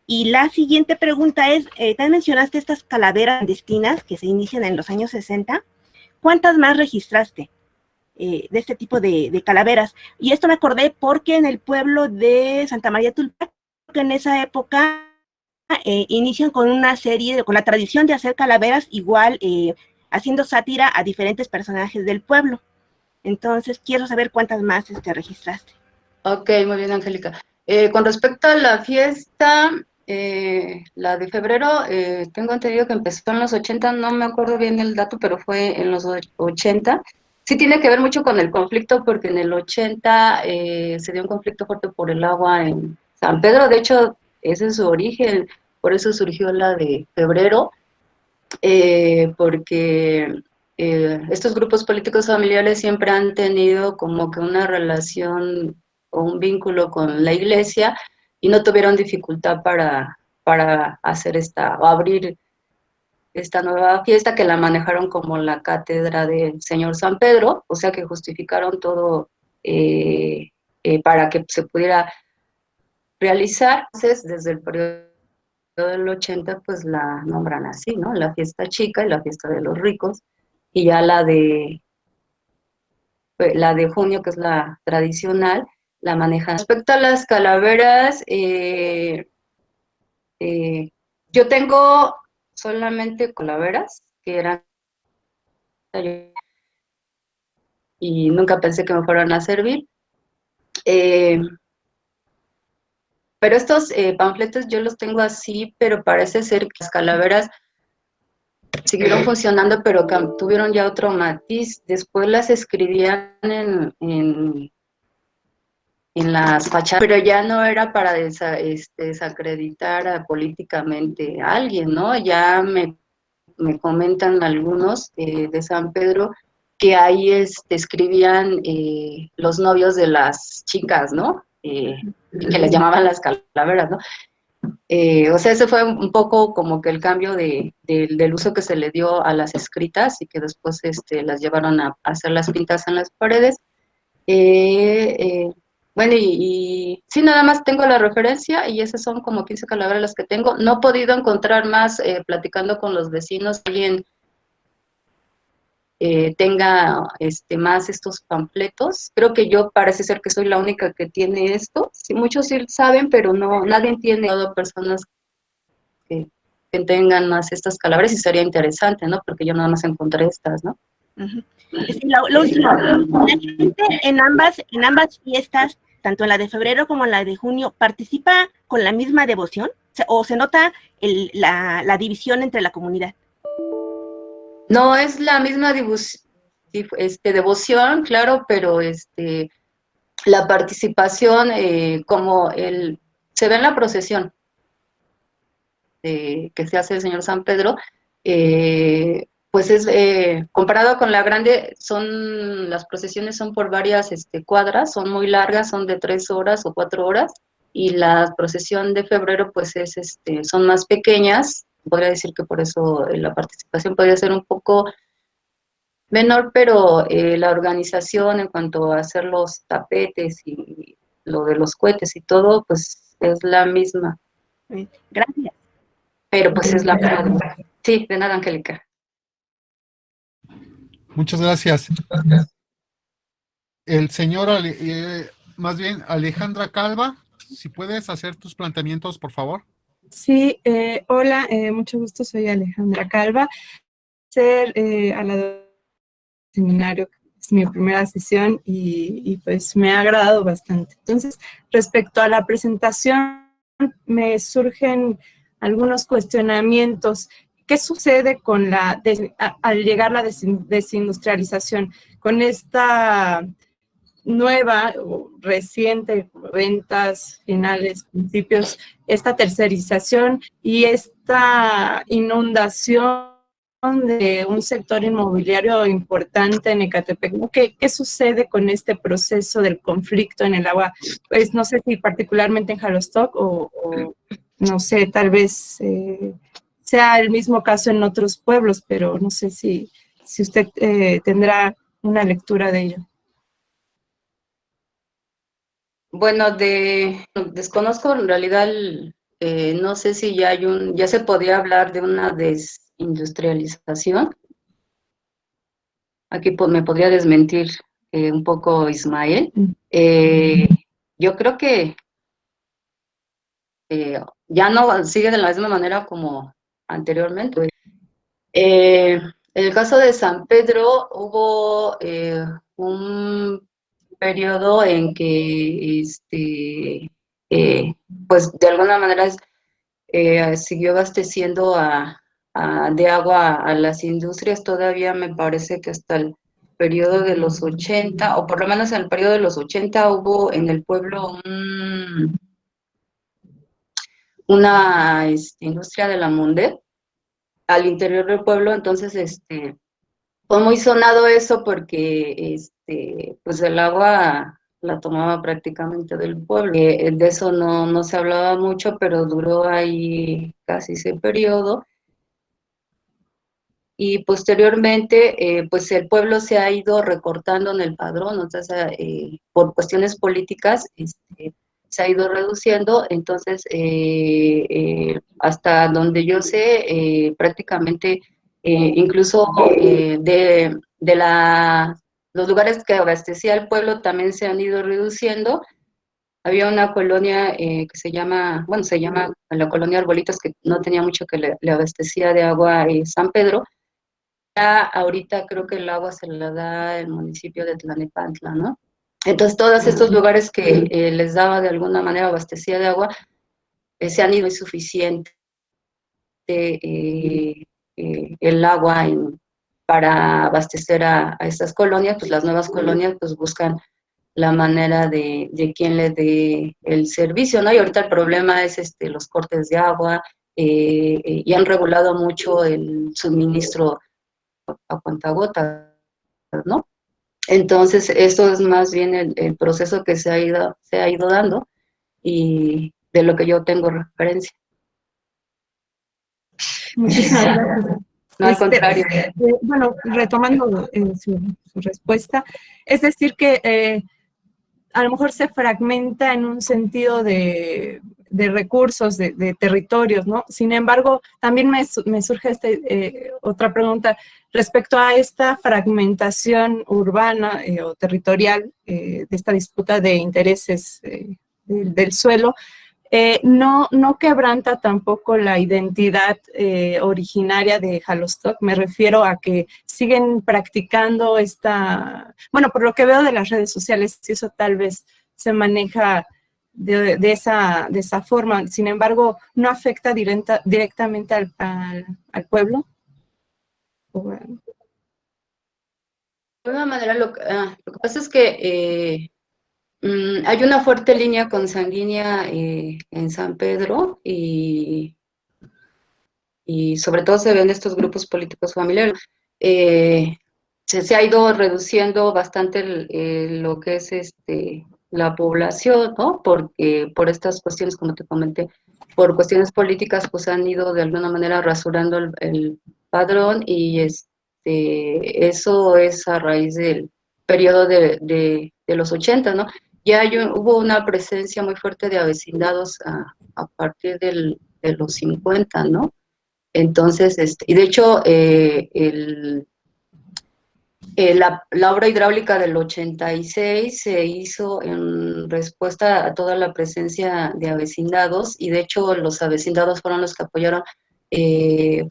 Y la siguiente pregunta es, también mencionaste estas calaveras clandestinas que se inician en los años 60. ¿Cuántas más registraste de este tipo de calaveras? Y esto me acordé porque en el pueblo de Santa María Tulpa, que en esa época inician con una serie, con la tradición de hacer calaveras, igual haciendo sátira a diferentes personajes del pueblo. Entonces, quiero saber cuántas más registraste. Ok, muy bien, Angélica. Con respecto a la fiesta, la de febrero, tengo entendido que empezó en los 80, no me acuerdo bien el dato, pero fue en los 80. Sí tiene que ver mucho con el conflicto, porque en el 80 se dio un conflicto fuerte por el agua en San Pedro. De hecho, ese es su origen, por eso surgió la de febrero, porque estos grupos políticos familiares siempre han tenido como que una relación o un vínculo con la iglesia y no tuvieron dificultad para hacer o abrir esta nueva fiesta, que la manejaron como la cátedra del Señor San Pedro, o sea que justificaron todo para que se pudiera realizar. Entonces, desde el periodo del 80, pues la nombran así, ¿no? La fiesta chica y la fiesta de los ricos, y ya la de junio, que es la tradicional, la manejan. Respecto a las calaveras, yo tengo solamente calaveras que eran, y nunca pensé que me fueran a servir. Pero estos panfletos yo los tengo así, pero parece ser que las calaveras siguieron funcionando, pero tuvieron ya otro matiz. Después las escribían en las fachadas, pero ya no era para desacreditar políticamente a alguien, ¿no? Ya me comentan algunos de San Pedro que ahí escribían los novios de las chicas, ¿no? Y que les llamaban las calaveras, ¿no? O sea, ese fue un poco como que el cambio del uso que se le dio a las escritas y que después las llevaron a hacer las pintas en las paredes. Bueno, y sí, nada más tengo la referencia y esas son como 15 calaveras las que tengo. No he podido encontrar más platicando con los vecinos, alguien tenga más estos panfletos. Creo que yo parece ser que soy la única que tiene esto. Sí, muchos sí saben, pero no, nadie tiene, personas que tengan más estas calaveras y sería interesante, ¿no? Porque yo nada más encontré estas, ¿no? Uh-huh. Sí, lo último, la gente en ambas fiestas, tanto en la de febrero como en la de junio, ¿participa con la misma devoción? ¿O se nota la división entre la comunidad? No, es la misma devoción, claro, pero la participación, como se ve en la procesión que se hace el Señor San Pedro, pues es, comparado con la grande, las procesiones son por varias cuadras, son muy largas, son de 3 horas o 4 horas, y la procesión de febrero, pues son más pequeñas. Podría decir que por eso la participación podría ser un poco menor, pero la organización en cuanto a hacer los tapetes y lo de los cohetes y todo, pues es la misma. Gracias. Pero pues es la misma. Sí, de nada, Angélica. Muchas gracias. El señor, más bien Alejandra Calva, si puedes hacer tus planteamientos, por favor. Sí, hola, mucho gusto, soy Alejandra Calva. Ser a la del seminario es mi primera sesión y pues me ha agradado bastante. Entonces, respecto a la presentación, me surgen algunos cuestionamientos. ¿Qué sucede con al llegar la desindustrialización? Con esta nueva o reciente, ventas finales, principios, esta tercerización y esta inundación de un sector inmobiliario importante en Ecatepec. ¿Qué sucede con este proceso del conflicto en el agua? Pues no sé si particularmente en Jalostoc o no sé, tal vez sea el mismo caso en otros pueblos, pero no sé si usted tendrá una lectura de ello. Bueno, desconozco en realidad, no sé si ya se podía hablar de una desindustrialización. Aquí me podría desmentir un poco Ismael. Yo creo que ya no sigue de la misma manera como anteriormente. En el caso de San Pedro hubo un periodo en que pues de alguna manera siguió abasteciendo de agua a las industrias. Todavía me parece que hasta el periodo de los 80, o por lo menos en el periodo de los 80 hubo en el pueblo una industria de la Mundet al interior del pueblo. Entonces fue muy sonado eso porque pues el agua la tomaba prácticamente del pueblo. De eso no se hablaba mucho, pero duró ahí casi ese periodo. Y posteriormente, pues el pueblo se ha ido recortando en el padrón, entonces por cuestiones políticas se ha ido reduciendo. Entonces hasta donde yo sé, prácticamente incluso los lugares que abastecía el pueblo también se han ido reduciendo. Había una colonia que se llama la colonia Arbolitos, que no tenía mucho que le abastecía de agua San Pedro. Ya ahorita creo que el agua se la da el municipio de Tlalnepantla, ¿no? Entonces todos estos lugares que les daba de alguna manera abastecía de agua, se han ido insuficiente el agua para abastecer a estas colonias. Pues las nuevas colonias pues buscan la manera de quién le dé el servicio, ¿no? Y ahorita el problema es los cortes de agua, y han regulado mucho el suministro a cuentagotas, ¿no? Entonces, esto es más bien el proceso que se ha ido dando y de lo que yo tengo referencia. Muchísimas gracias. No, al contrario. Bueno, retomando su respuesta, es decir que a lo mejor se fragmenta en un sentido de recursos, de territorios, ¿no? Sin embargo, también me surge otra pregunta respecto a esta fragmentación urbana o territorial de esta disputa de intereses del suelo. No quebranta tampoco la identidad originaria de Jalostoc. Me refiero a que siguen practicando bueno, por lo que veo de las redes sociales, si eso tal vez se maneja de esa forma. Sin embargo, no afecta directamente al pueblo. De alguna manera, lo que pasa es que hay una fuerte línea consanguínea en San Pedro y sobre todo se ven estos grupos políticos familiares. Se ha ido reduciendo bastante lo que es la población, ¿no? Porque por estas cuestiones, como te comenté, por cuestiones políticas, pues han ido de alguna manera rasurando el padrón y eso es a raíz del periodo de los 80, ¿no? Ya hubo una presencia muy fuerte de avecindados a partir de los 50, ¿no? Entonces, y de hecho, la obra hidráulica del 86 se hizo en respuesta a toda la presencia de avecindados y de hecho los avecindados fueron los que apoyaron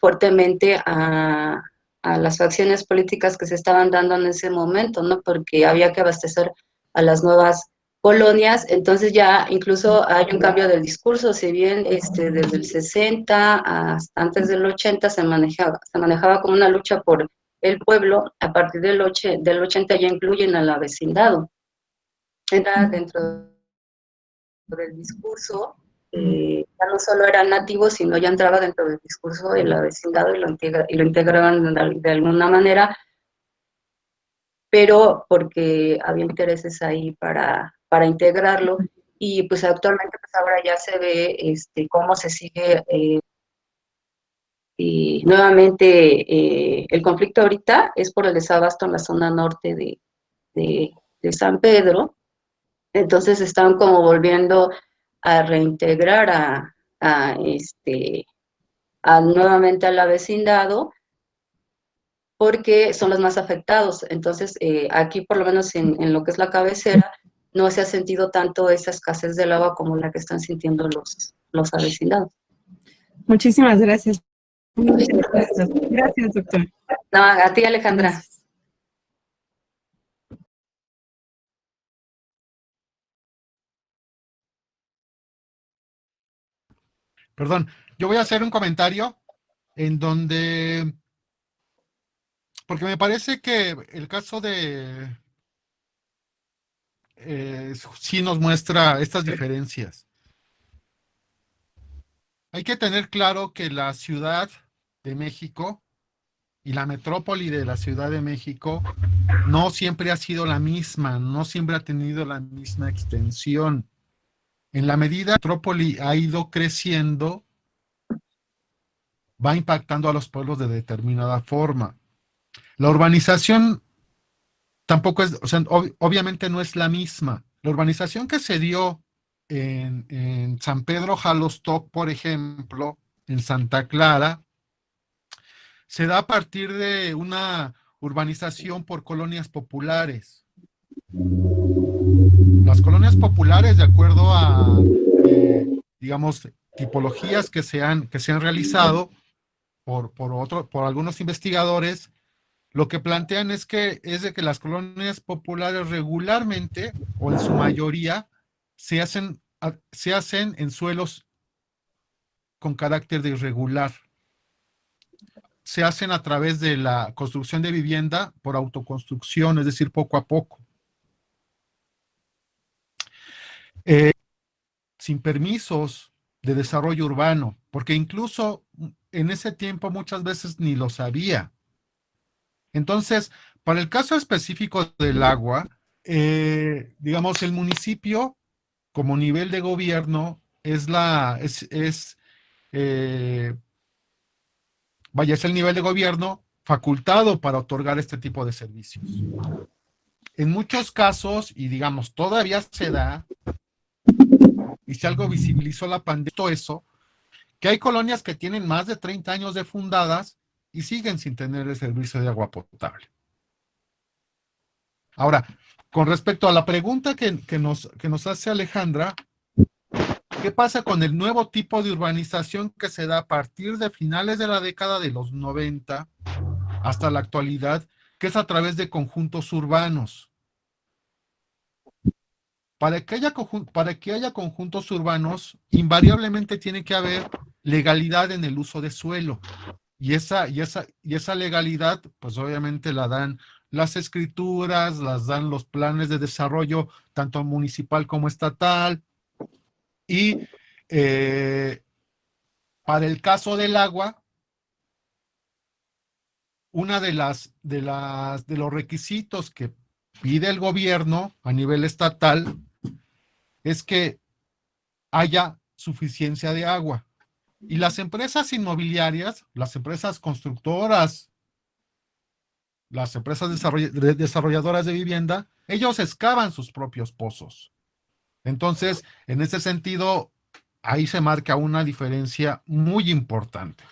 fuertemente a las facciones políticas que se estaban dando en ese momento, ¿no? Porque había que abastecer a las nuevas colonias, entonces ya incluso hay un cambio del discurso, si bien desde el 60 hasta antes del 80 se manejaba como una lucha por el pueblo, a partir del 80 ya incluyen al avecindado. Entra dentro del discurso, ya no solo eran nativos, sino ya entraba dentro del discurso el avecindado y lo integraban de alguna manera, pero porque había intereses ahí para integrarlo, y pues actualmente pues ahora ya se ve cómo se sigue y nuevamente el conflicto ahorita es por el desabasto en la zona norte de San Pedro, entonces están como volviendo a reintegrar nuevamente al vecindado, porque son los más afectados. Entonces, aquí por lo menos en lo que es la cabecera, no se ha sentido tanto esa escasez del agua como la que están sintiendo los avecindados. Muchísimas gracias. Gracias, doctor. No, a ti, Alejandra. Gracias. Perdón, yo voy a hacer un comentario en donde, porque me parece que el caso de sí nos muestra estas diferencias. Hay que tener claro que la Ciudad de México y la metrópoli de la Ciudad de México no siempre ha sido la misma, no siempre ha tenido la misma extensión. En la medida que la metrópoli ha ido creciendo, va impactando a los pueblos de determinada forma. La urbanización tampoco es, o sea, obviamente no es la misma. La urbanización que se dio en San Pedro Jalostoc, por ejemplo, en Santa Clara, se da a partir de una urbanización por colonias populares. Las colonias populares, de acuerdo a, digamos, tipologías que se han realizado por algunos investigadores, lo que plantean es de que las colonias populares regularmente, o en su mayoría, se hacen en suelos con carácter de irregular. Se hacen a través de la construcción de vivienda por autoconstrucción, es decir, poco a poco. Sin permisos de desarrollo urbano, porque incluso en ese tiempo muchas veces ni lo sabía. Entonces, Para el caso específico del agua, digamos, el municipio como nivel de gobierno vaya, es el nivel de gobierno facultado para otorgar este tipo de servicios. En muchos casos, y digamos, todavía se da, y si algo visibilizó la pandemia, todo eso, que hay colonias que tienen más de 30 años de fundadas y siguen sin tener el servicio de agua potable. Ahora, con respecto a la pregunta que nos hace Alejandra, ¿qué pasa con el nuevo tipo de urbanización que se da a partir de finales de la década de los 90 hasta la actualidad, que es a través de conjuntos urbanos? Para que haya conjuntos urbanos, invariablemente tiene que haber legalidad en el uso de suelo. Y esa legalidad, pues obviamente la dan las escrituras, las dan los planes de desarrollo, tanto municipal como estatal. Y para el caso del agua, una de los requisitos que pide el gobierno a nivel estatal es que haya suficiencia de agua. Y las empresas inmobiliarias, las empresas constructoras, las empresas desarrolladoras de vivienda, ellos excavan sus propios pozos. Entonces, en ese sentido, ahí se marca una diferencia muy importante.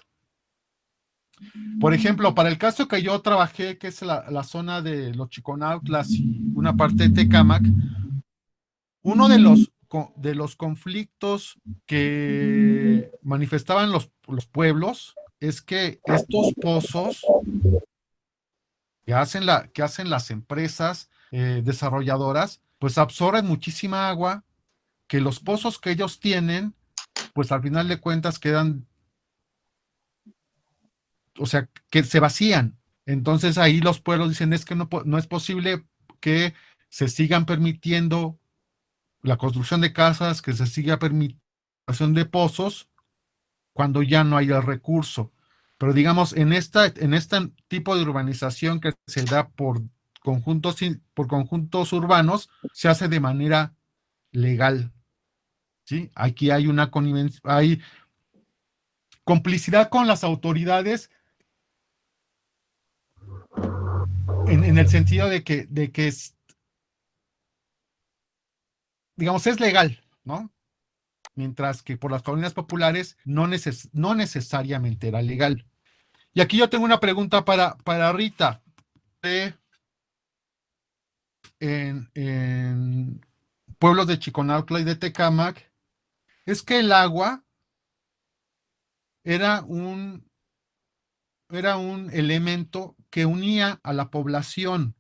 Por ejemplo, para el caso que yo trabajé, que es la zona de los Chiconautlas y una parte de Tecámac, uno de los conflictos que manifestaban los pueblos es que estos pozos que hacen las empresas desarrolladoras, pues absorben muchísima agua, que los pozos que ellos tienen, pues al final de cuentas quedan, o sea, que se vacían. Entonces ahí los pueblos dicen, es que no es posible que se sigan permitiendo la construcción de casas, que se siga permitiendo la construcción de pozos, cuando ya no hay el recurso. Pero digamos, en este tipo de urbanización que se da por conjuntos urbanos, se hace de manera legal. ¿Sí? Aquí hay hay complicidad con las autoridades en el sentido de que digamos, es legal, ¿no? Mientras que por las colonias populares no necesariamente era legal. Y aquí yo tengo una pregunta para Rita. En pueblos de Chiconautla y de Tecámac, es que el agua era un elemento que unía a la población,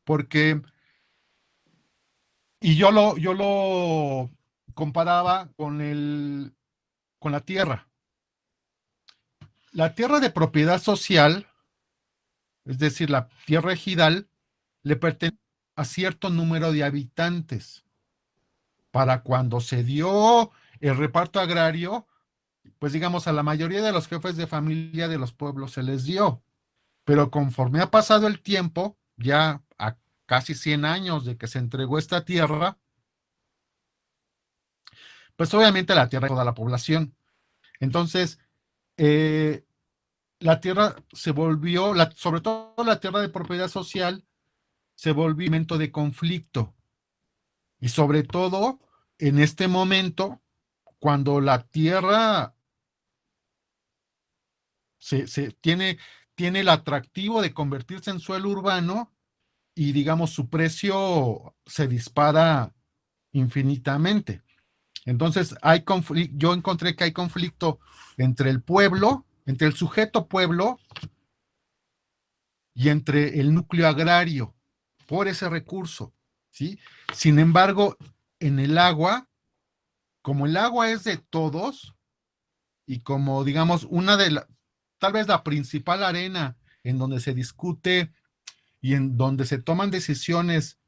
porque, y yo lo comparaba con la tierra. La tierra de propiedad social, es decir, la tierra ejidal, le pertenece a cierto número de habitantes. Para cuando se dio el reparto agrario, pues digamos, a la mayoría de los jefes de familia de los pueblos se les dio. Pero conforme ha pasado el tiempo, ya a casi 100 años de que se entregó esta tierra, pues obviamente la tierra es toda la población. Entonces, la tierra se volvió, sobre todo la tierra de propiedad social, se volvió un elemento de conflicto. Y sobre todo, en este momento, cuando la tierra tiene el atractivo de convertirse en suelo urbano y, digamos, su precio se dispara infinitamente. Entonces, yo encontré que hay conflicto entre el pueblo, entre el sujeto pueblo y entre el núcleo agrario por ese recurso, ¿sí? Sin embargo, en el agua, como el agua es de todos y como, digamos, tal vez la principal arena en donde se discute y en donde se toman decisiones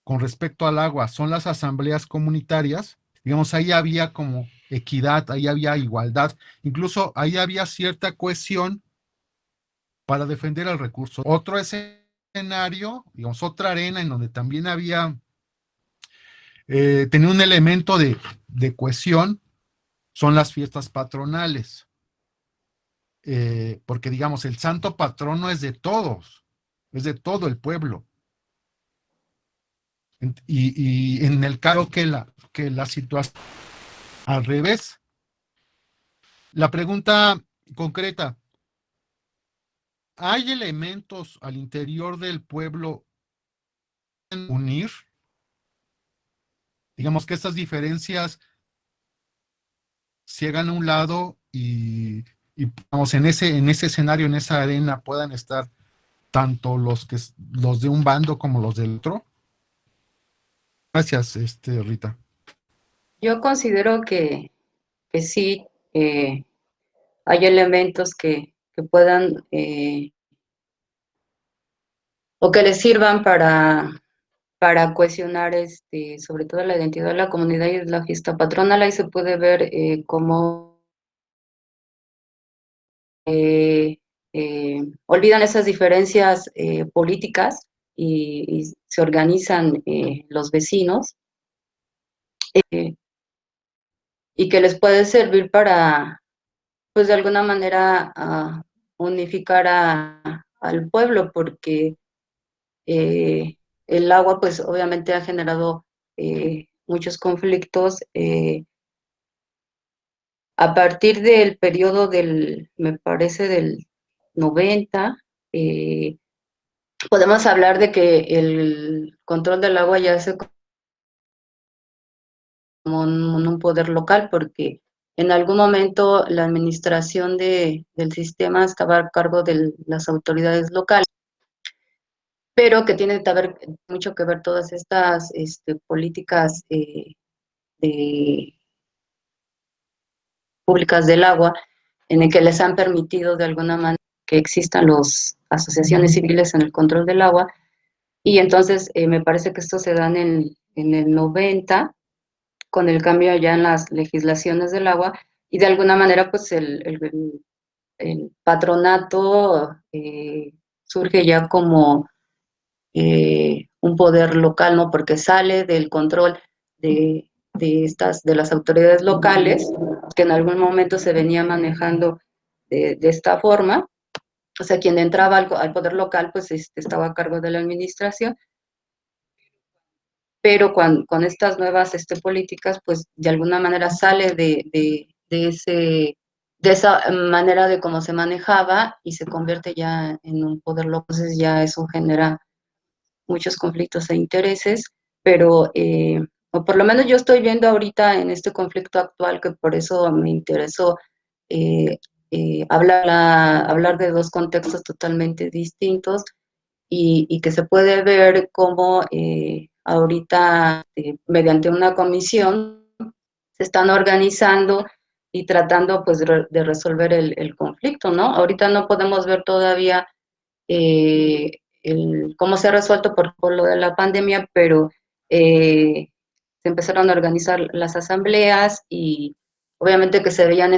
con respecto al agua son las asambleas comunitarias, digamos, ahí había como equidad, ahí había igualdad, incluso ahí había cierta cohesión para defender el recurso. Otro escenario, digamos, otra arena en donde también había, tenía un elemento de cohesión, son las fiestas patronales. Porque digamos, el santo patrono es de todos, es de todo el pueblo. Y en el caso que la situación al revés, la pregunta concreta, ¿hay elementos al interior del pueblo que pueden unir? Digamos que estas diferencias se hagan a un lado y vamos, en ese escenario, en esa arena, puedan estar tanto los de un bando como los del otro. Gracias, Rita. Yo considero que sí, hay elementos que puedan o que les sirvan para cohesionar sobre todo la identidad de la comunidad y la fiesta patronal. Ahí se puede ver cómo olvidan esas diferencias políticas y se organizan los vecinos, y que les puede servir para, pues de alguna manera, unificar al pueblo, porque el agua, pues obviamente ha generado muchos conflictos. A partir del periodo me parece, del 90, podemos hablar de que el control del agua ya se como un poder local, porque en algún momento la administración del sistema estaba a cargo de las autoridades locales, pero que tiene mucho que ver todas estas políticas públicas del agua, en el que les han permitido de alguna manera que existan las asociaciones civiles en el control del agua, y entonces me parece que esto se da en el 90, con el cambio ya en las legislaciones del agua, y de alguna manera pues el patronato surge ya como un poder local, ¿no? Porque sale del control de las autoridades locales, que en algún momento se venía manejando de esta forma. O sea, quien entraba al poder local pues estaba a cargo de la administración, pero con estas nuevas políticas, pues de alguna manera sale de esa manera de cómo se manejaba y se convierte ya en un poder local. Entonces ya eso genera muchos conflictos e intereses, pero o por lo menos yo estoy viendo ahorita en este conflicto actual, que por eso me interesó hablar de dos contextos totalmente distintos, y que se puede ver cómo ahorita, mediante una comisión, se están organizando y tratando pues de resolver el conflicto, ¿no? Ahorita no podemos ver todavía cómo se ha resuelto por lo de la pandemia, pero se empezaron a organizar las asambleas y obviamente que se veían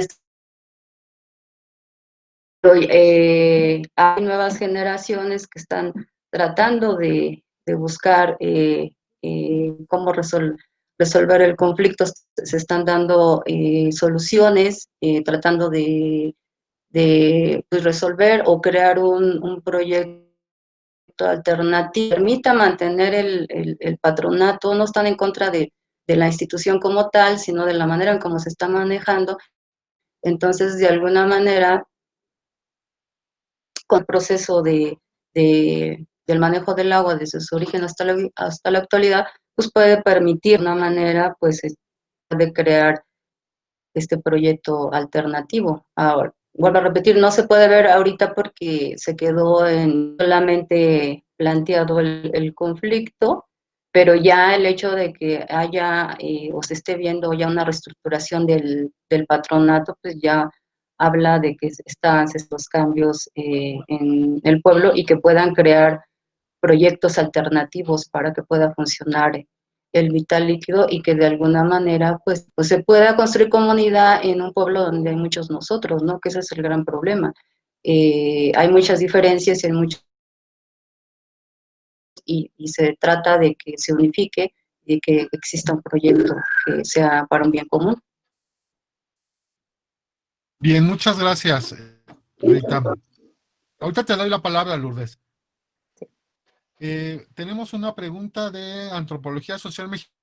hay nuevas generaciones que están tratando de buscar cómo resolver el conflicto. Se están dando soluciones, tratando de pues, resolver o crear un proyecto alternativo que permita mantener el patronato. No están en contra de la institución como tal, sino de la manera en cómo se está manejando. Entonces, de alguna manera, con el proceso del manejo del agua desde su origen hasta la actualidad, pues puede permitir una manera pues de crear este proyecto alternativo. Ahora, vuelvo a repetir, no se puede ver ahorita porque se quedó solamente planteado el conflicto, pero ya el hecho de que haya o se esté viendo ya una reestructuración del patronato, pues ya habla de que están estos cambios en el pueblo y que puedan crear proyectos alternativos para que pueda funcionar el vital líquido y que de alguna manera pues se pueda construir comunidad en un pueblo donde hay muchos nosotros, ¿no? Que ese es el gran problema. hay muchas diferencias y se trata de que se unifique y que exista un proyecto que sea para un bien común. Bien, muchas gracias, Rita. Ahorita te doy la palabra, Lourdes. Tenemos una pregunta de Antropología Social Mexicana.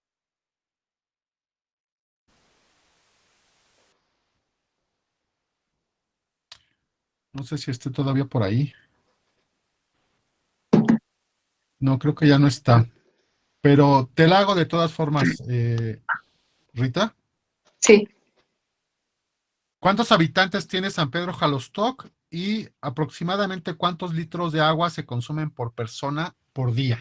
No sé si esté todavía por ahí. No, creo que ya no está. Pero te la hago de todas formas, Rita. Sí. ¿Cuántos habitantes tiene San Pedro Jalostoc y aproximadamente cuántos litros de agua se consumen por persona por día?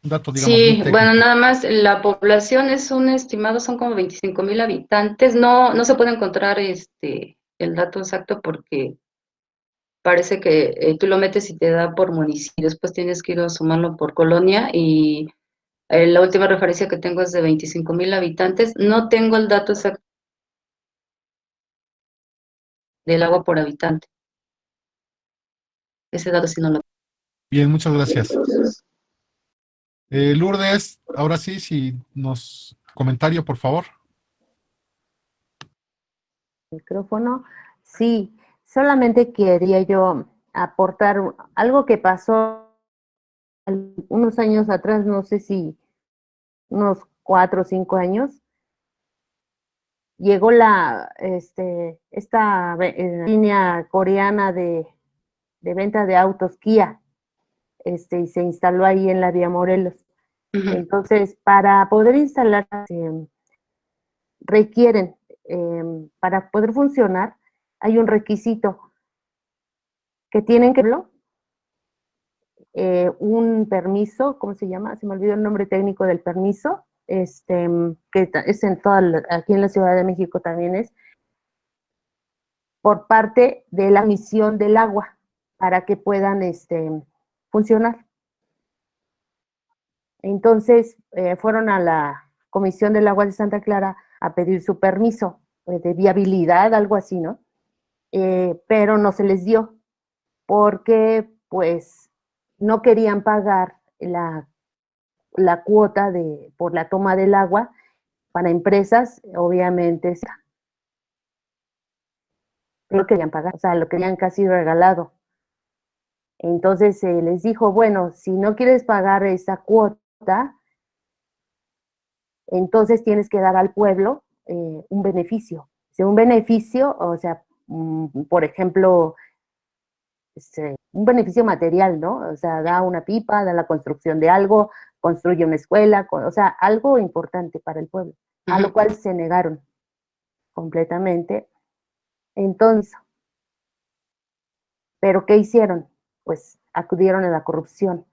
Un dato, digamos, muy Sí, bueno, técnico. nada más la población es un estimado, son como 25,000 habitantes. No se puede encontrar el dato exacto porque parece que tú lo metes y te da por municipio, después tienes que ir a sumarlo por colonia y la última referencia que tengo es de 25,000 habitantes. No tengo el dato exacto del agua por habitante. Ese dato sí no lo Bien, muchas gracias. Lourdes, ahora sí, si nos comentario, por favor. Micrófono. Sí, solamente quería yo aportar algo que pasó unos años atrás, no sé si unos 4 o 5 años. Llegó esta línea coreana de venta de autos Kia, y se instaló ahí en la vía Morelos. Ujú. Entonces, para poder instalar, requieren, para poder funcionar, hay un requisito que tienen que un permiso, ¿cómo se llama? Se me olvidó el nombre técnico del permiso, que es aquí en la Ciudad de México también es, por parte de la Comisión del Agua, para que puedan funcionar. Entonces, fueron a la Comisión del Agua de Santa Clara a pedir su permiso de viabilidad, algo así, ¿no? Pero no se les dio, porque pues no querían pagar la cuota por la toma del agua para empresas, obviamente, no querían pagar, o sea, lo querían casi regalado. Entonces se les dijo, bueno, si no quieres pagar esa cuota, entonces tienes que dar al pueblo un beneficio. Un beneficio, o sea, por ejemplo, un beneficio material, ¿no? O sea, da una pipa, da la construcción de algo, construye una escuela, o sea, algo importante para el pueblo, a lo cual se negaron completamente. Entonces, ¿pero qué hicieron? Pues acudieron a la corrupción.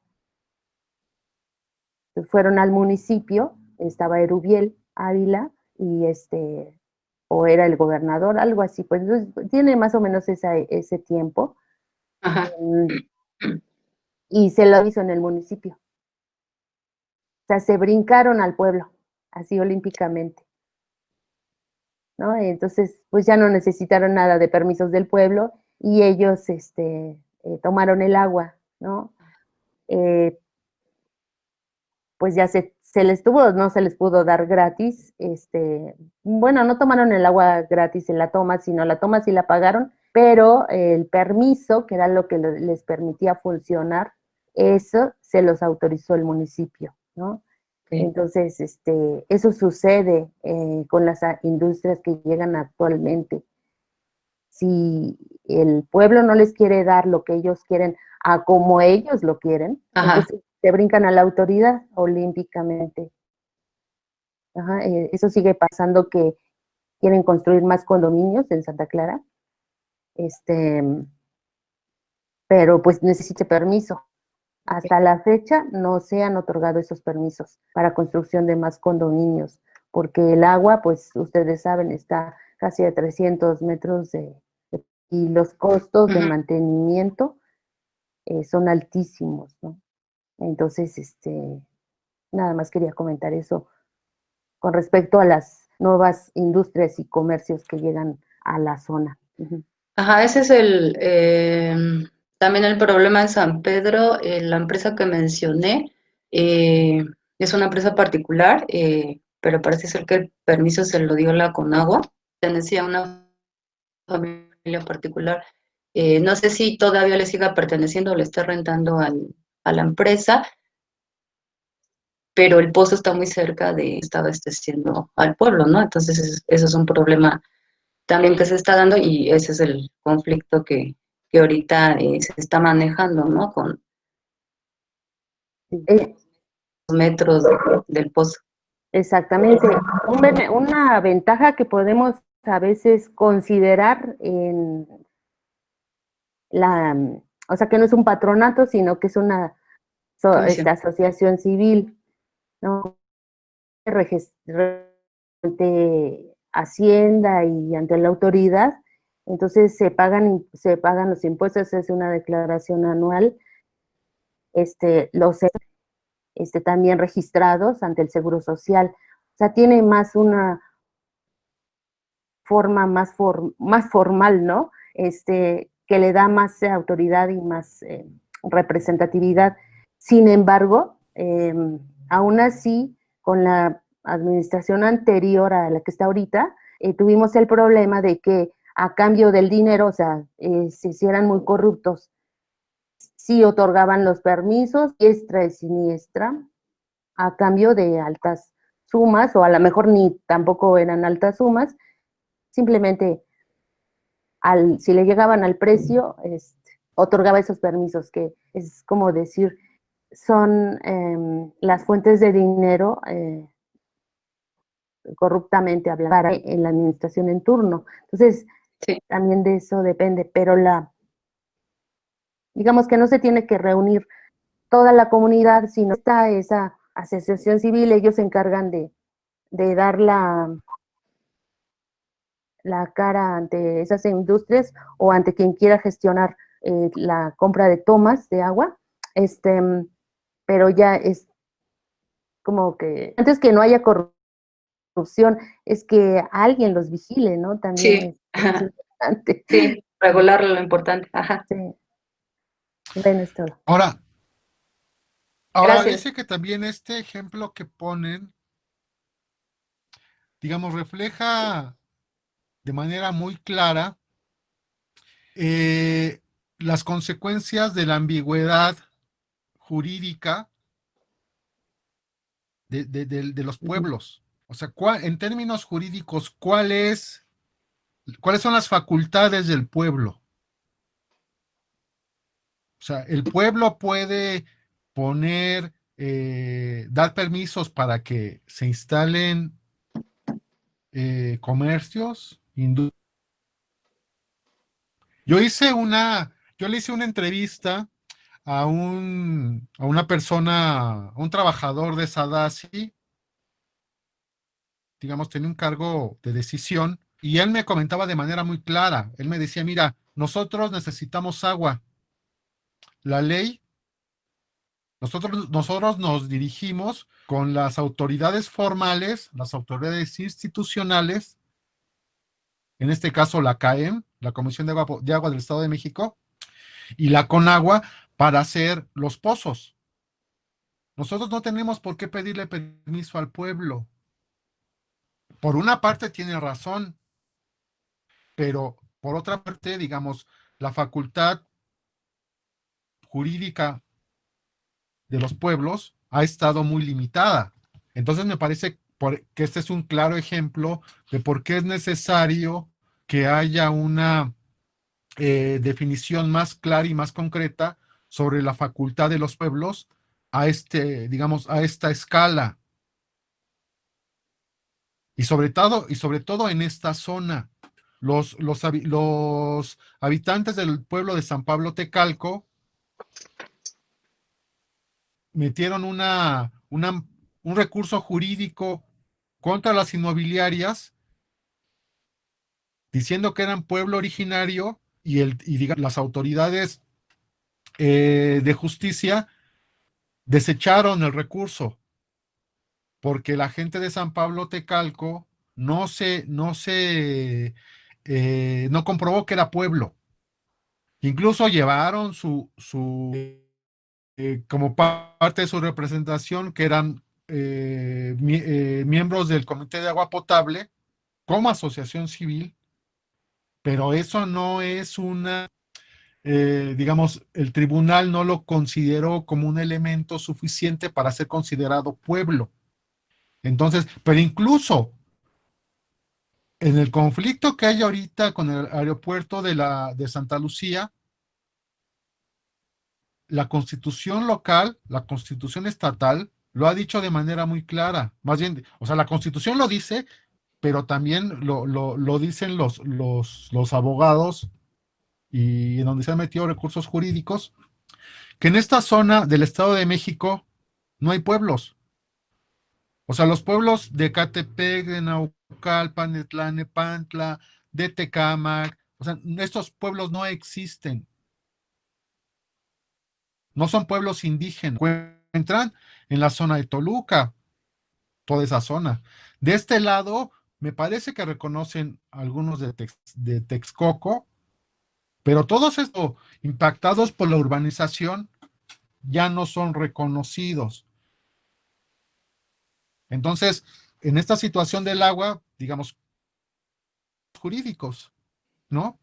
Fueron al municipio, estaba Erubiel Ávila, y o era el gobernador, algo así, pues tiene más o menos ese tiempo, Ajá. y se lo hizo en el municipio. O sea, se brincaron al pueblo, así olímpicamente, ¿no? Entonces, pues ya no necesitaron nada de permisos del pueblo, y ellos tomaron el agua, ¿no? Pues ya no se les pudo dar gratis, bueno, no tomaron el agua gratis en la toma, sino la toma sí la pagaron, pero el permiso, que era lo que les permitía funcionar, eso se los autorizó el municipio, ¿no? Okay. Entonces, eso sucede con las industrias que llegan actualmente. Si el pueblo no les quiere dar lo que ellos quieren a como ellos lo quieren, Ajá. entonces se brincan a la autoridad olímpicamente. Ajá, eso sigue pasando, que quieren construir más condominios en Santa Clara, pero pues necesita permiso. Hasta la fecha no se han otorgado esos permisos para construcción de más condominios, porque el agua, pues ustedes saben, está casi a 300 metros y los costos de mantenimiento son altísimos, ¿no? Entonces, nada más quería comentar eso con respecto a las nuevas industrias y comercios que llegan a la zona. Ujú. Ajá, ese es también el problema de San Pedro. La empresa que mencioné eh, es una empresa particular, pero parece ser que el permiso se lo dio la Conagua. Pertenecía a una familia particular. No sé si todavía le siga perteneciendo o le está rentando a la empresa, pero el pozo está muy cerca de, estaba abasteciendo al pueblo, ¿no? Entonces, eso es un problema también que se está dando y ese es el conflicto que ahorita se está manejando, ¿no? Con Eh, los metros del pozo. Exactamente. Una ventaja que podemos a veces considerar en o sea, que no es un patronato, sino que es una Comisión. asociación civil, ¿no? Ante Hacienda y ante la autoridad, entonces se pagan los impuestos, se hace una declaración anual, los también registrados ante el Seguro Social. O sea, tiene más una forma más formal, ¿no? Que le da más autoridad y más representatividad. Sin embargo, aún así, con la administración anterior a la que está ahorita, tuvimos el problema de que a cambio del dinero, o sea, se hicieran muy corruptos, sí otorgaban los permisos, diestra y siniestra, a cambio de altas sumas, o a lo mejor ni tampoco eran altas sumas, simplemente si le llegaban al precio, otorgaba esos permisos, que es como decir, son las fuentes de dinero corruptamente hablando en la administración en turno. Entonces, Sí. también de eso depende, pero digamos que no se tiene que reunir toda la comunidad, sino está esa asociación civil, ellos se encargan de dar la cara ante esas industrias o ante quien quiera gestionar la compra de tomas de agua, este, pero ya es como que, antes que no haya corrupción, es que alguien los vigile, ¿no? También Sí, es importante. sí, regularlo lo importante. Ajá. Sí. Bueno, es todo. Ahora, Gracias. dice que también este ejemplo que ponen, digamos, refleja de manera muy clara eh, las consecuencias de la ambigüedad jurídica de los pueblos. O sea, en términos jurídicos, ¿cuáles son las facultades del pueblo? O sea, el pueblo puede dar permisos para que se instalen comercios, yo le hice una entrevista a una persona, a un trabajador de Sadasi, digamos, tenía un cargo de decisión, y él me comentaba de manera muy clara. Él me decía, mira, nosotros necesitamos agua. La ley, nosotros nos dirigimos con las autoridades formales, las autoridades institucionales, en este caso la CAEM, la Comisión de Agua del Estado de México, y la Conagua, para hacer los pozos. Nosotros no tenemos por qué pedirle permiso al pueblo. Por una parte tiene razón, pero por otra parte, digamos, la facultad jurídica de los pueblos ha estado muy limitada. Entonces me parece que este es un claro ejemplo de por qué es necesario que haya una definición más clara y más concreta sobre la facultad de los pueblos digamos, a esta escala. Y sobre todo en esta zona. Los habitantes del pueblo de San Pablo Tecalco metieron un recurso jurídico contra las inmobiliarias diciendo que eran pueblo originario y las autoridades de justicia desecharon el recurso porque la gente de San Pablo Tecalco no se no comprobó que era pueblo. Incluso llevaron como parte de su representación, que eran miembros del Comité de Agua Potable como asociación civil, pero eso no es digamos, el tribunal no lo consideró como un elemento suficiente para ser considerado pueblo. Entonces, pero incluso en el conflicto que hay ahorita con el aeropuerto de Santa Lucía, la constitución local, la constitución estatal, lo ha dicho de manera muy clara. Más bien, o sea, la constitución lo dice, pero también lo dicen los abogados y en donde se han metido recursos jurídicos, que en esta zona del Estado de México no hay pueblos. O sea, los pueblos de Catepec, de Naucalpan, de Tlalnepantla, de Tecámac, o sea, estos pueblos no existen. No son pueblos indígenas. Se encuentran en la zona de Toluca, toda esa zona. De este lado, me parece que reconocen algunos de Texcoco, pero todos estos impactados por la urbanización ya no son reconocidos. Entonces, en esta situación del agua, digamos, jurídicos, ¿no?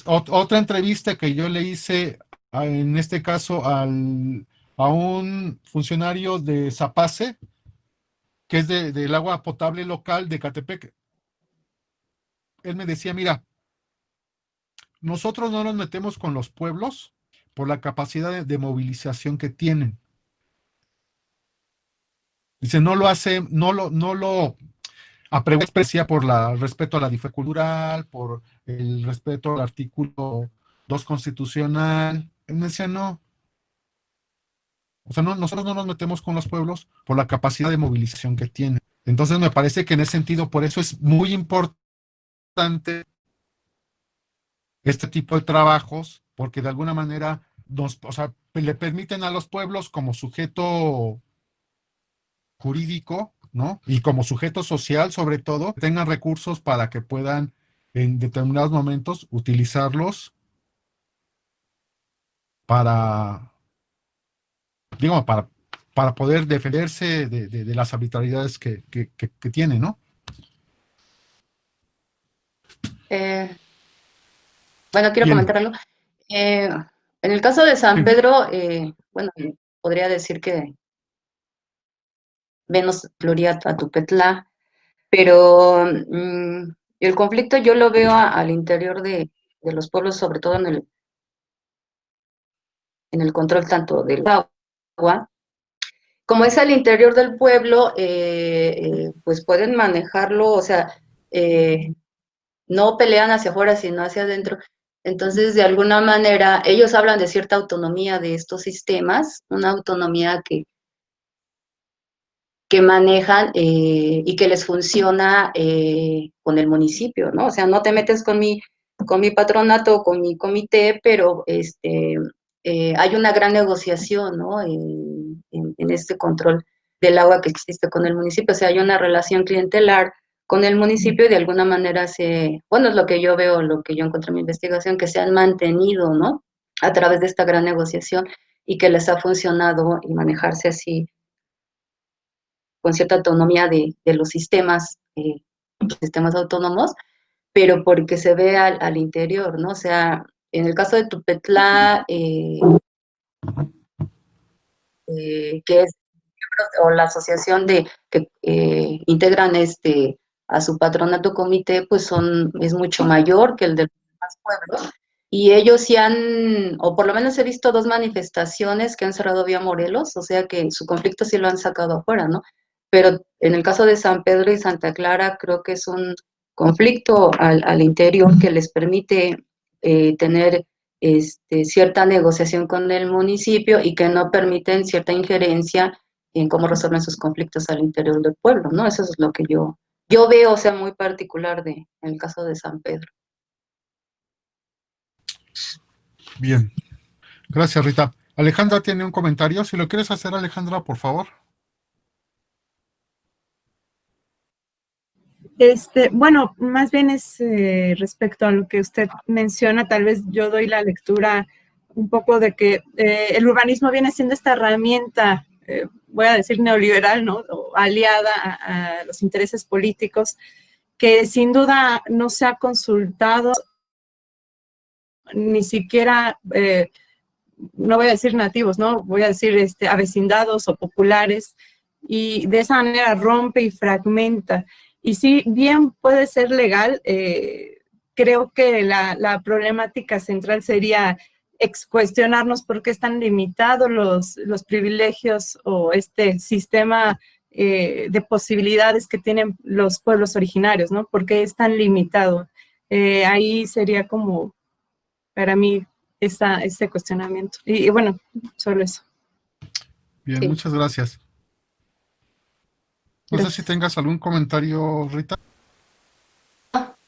Otra entrevista que yo le hice, en este caso, a un funcionario de Zapace, que es del agua potable local de Catepec. Él me decía, mira, nosotros no nos metemos con los pueblos por la capacidad de movilización que tienen. Dice, no lo hace, no lo aprecia por el respeto a la diferencia cultural, por el respeto al artículo 2 constitucional. Él me decía, no. O sea, nosotros no nos metemos con los pueblos por la capacidad de movilización que tienen. Entonces me parece que en ese sentido, por eso es muy importante este tipo de trabajos, porque de alguna manera o sea, le permiten a los pueblos como sujeto jurídico, ¿no? Y como sujeto social, sobre todo, tengan recursos para que puedan en determinados momentos utilizarlos para, digamos, para poder defenderse de las arbitrariedades que tiene, ¿no? Bueno, quiero Bien. comentarlo. En el caso de San Pedro, bueno, podría decir que menos Gloria a Tupetla, pero el conflicto yo lo veo al interior de los pueblos, sobre todo en el control tanto del agua, como es al interior del pueblo, pues pueden manejarlo, o sea, no pelean hacia afuera, sino hacia adentro. Entonces, de alguna manera, ellos hablan de cierta autonomía de estos sistemas, una autonomía que manejan y que les funciona con el municipio, ¿no? O sea, no te metes con mi patronato, con mi comité, pero hay una gran negociación, ¿no? En este control del agua que existe con el municipio. O sea, hay una relación clientelar con el municipio y de alguna manera bueno, es lo que yo veo, lo que yo encontré en mi investigación, que se han mantenido, ¿no? A través de esta gran negociación y que les ha funcionado y manejarse así con cierta autonomía de los sistemas autónomos, pero porque se ve al interior, ¿no? O sea, en el caso de Tupetla, que es, o la asociación que integran a su patronato comité, pues es mucho mayor que el de los demás pueblos. Y ellos sí o por lo menos he visto 2 manifestaciones que han cerrado vía Morelos, o sea que su conflicto sí lo han sacado afuera, ¿no? Pero en el caso de San Pedro y Santa Clara, creo que es un conflicto al interior que les permite tener cierta negociación con el municipio y que no permiten cierta injerencia en cómo resuelven sus conflictos al interior del pueblo, ¿no? Eso es lo que yo veo, o sea, muy particular en el caso de San Pedro. Bien. Gracias, Rita. Alejandra tiene un comentario. Si lo quieres hacer, Alejandra, por favor. Bueno, más bien es respecto a lo que usted menciona, tal vez yo doy la lectura un poco de que el urbanismo viene siendo esta herramienta, voy a decir neoliberal, ¿no? O aliada a los intereses políticos, que sin duda no se ha consultado ni siquiera, no voy a decir nativos, ¿no? Voy a decir avecindados o populares, y de esa manera rompe y fragmenta. Y si bien puede ser legal, creo que la problemática central sería cuestionarnos por qué están limitados los privilegios o este sistema de posibilidades que tienen los pueblos originarios, ¿no? ¿Por qué es tan limitado? Ahí sería como, para mí, ese cuestionamiento. Y bueno, solo eso. Bien, Sí. muchas gracias. No sé si Gracias. tengas algún comentario, Rita.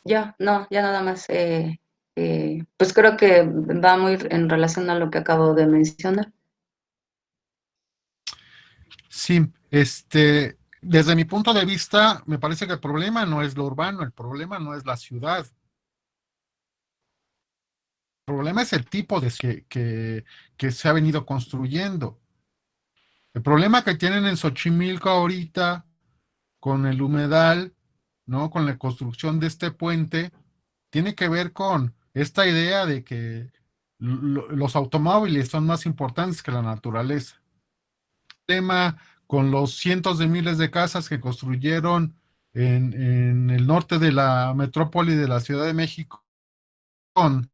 Ya nada más. Pues creo que va muy en relación a lo que acabo de mencionar. Sí, desde mi punto de vista, me parece que el problema no es lo urbano, el problema no es la ciudad. El problema es el tipo de que se ha venido construyendo. El problema que tienen en Xochimilco ahorita con el humedal, ¿no? Con la construcción de este puente, tiene que ver con esta idea de que los automóviles son más importantes que la naturaleza. Tema con los cientos de miles de casas que construyeron en el norte de la metrópoli de la Ciudad de México, con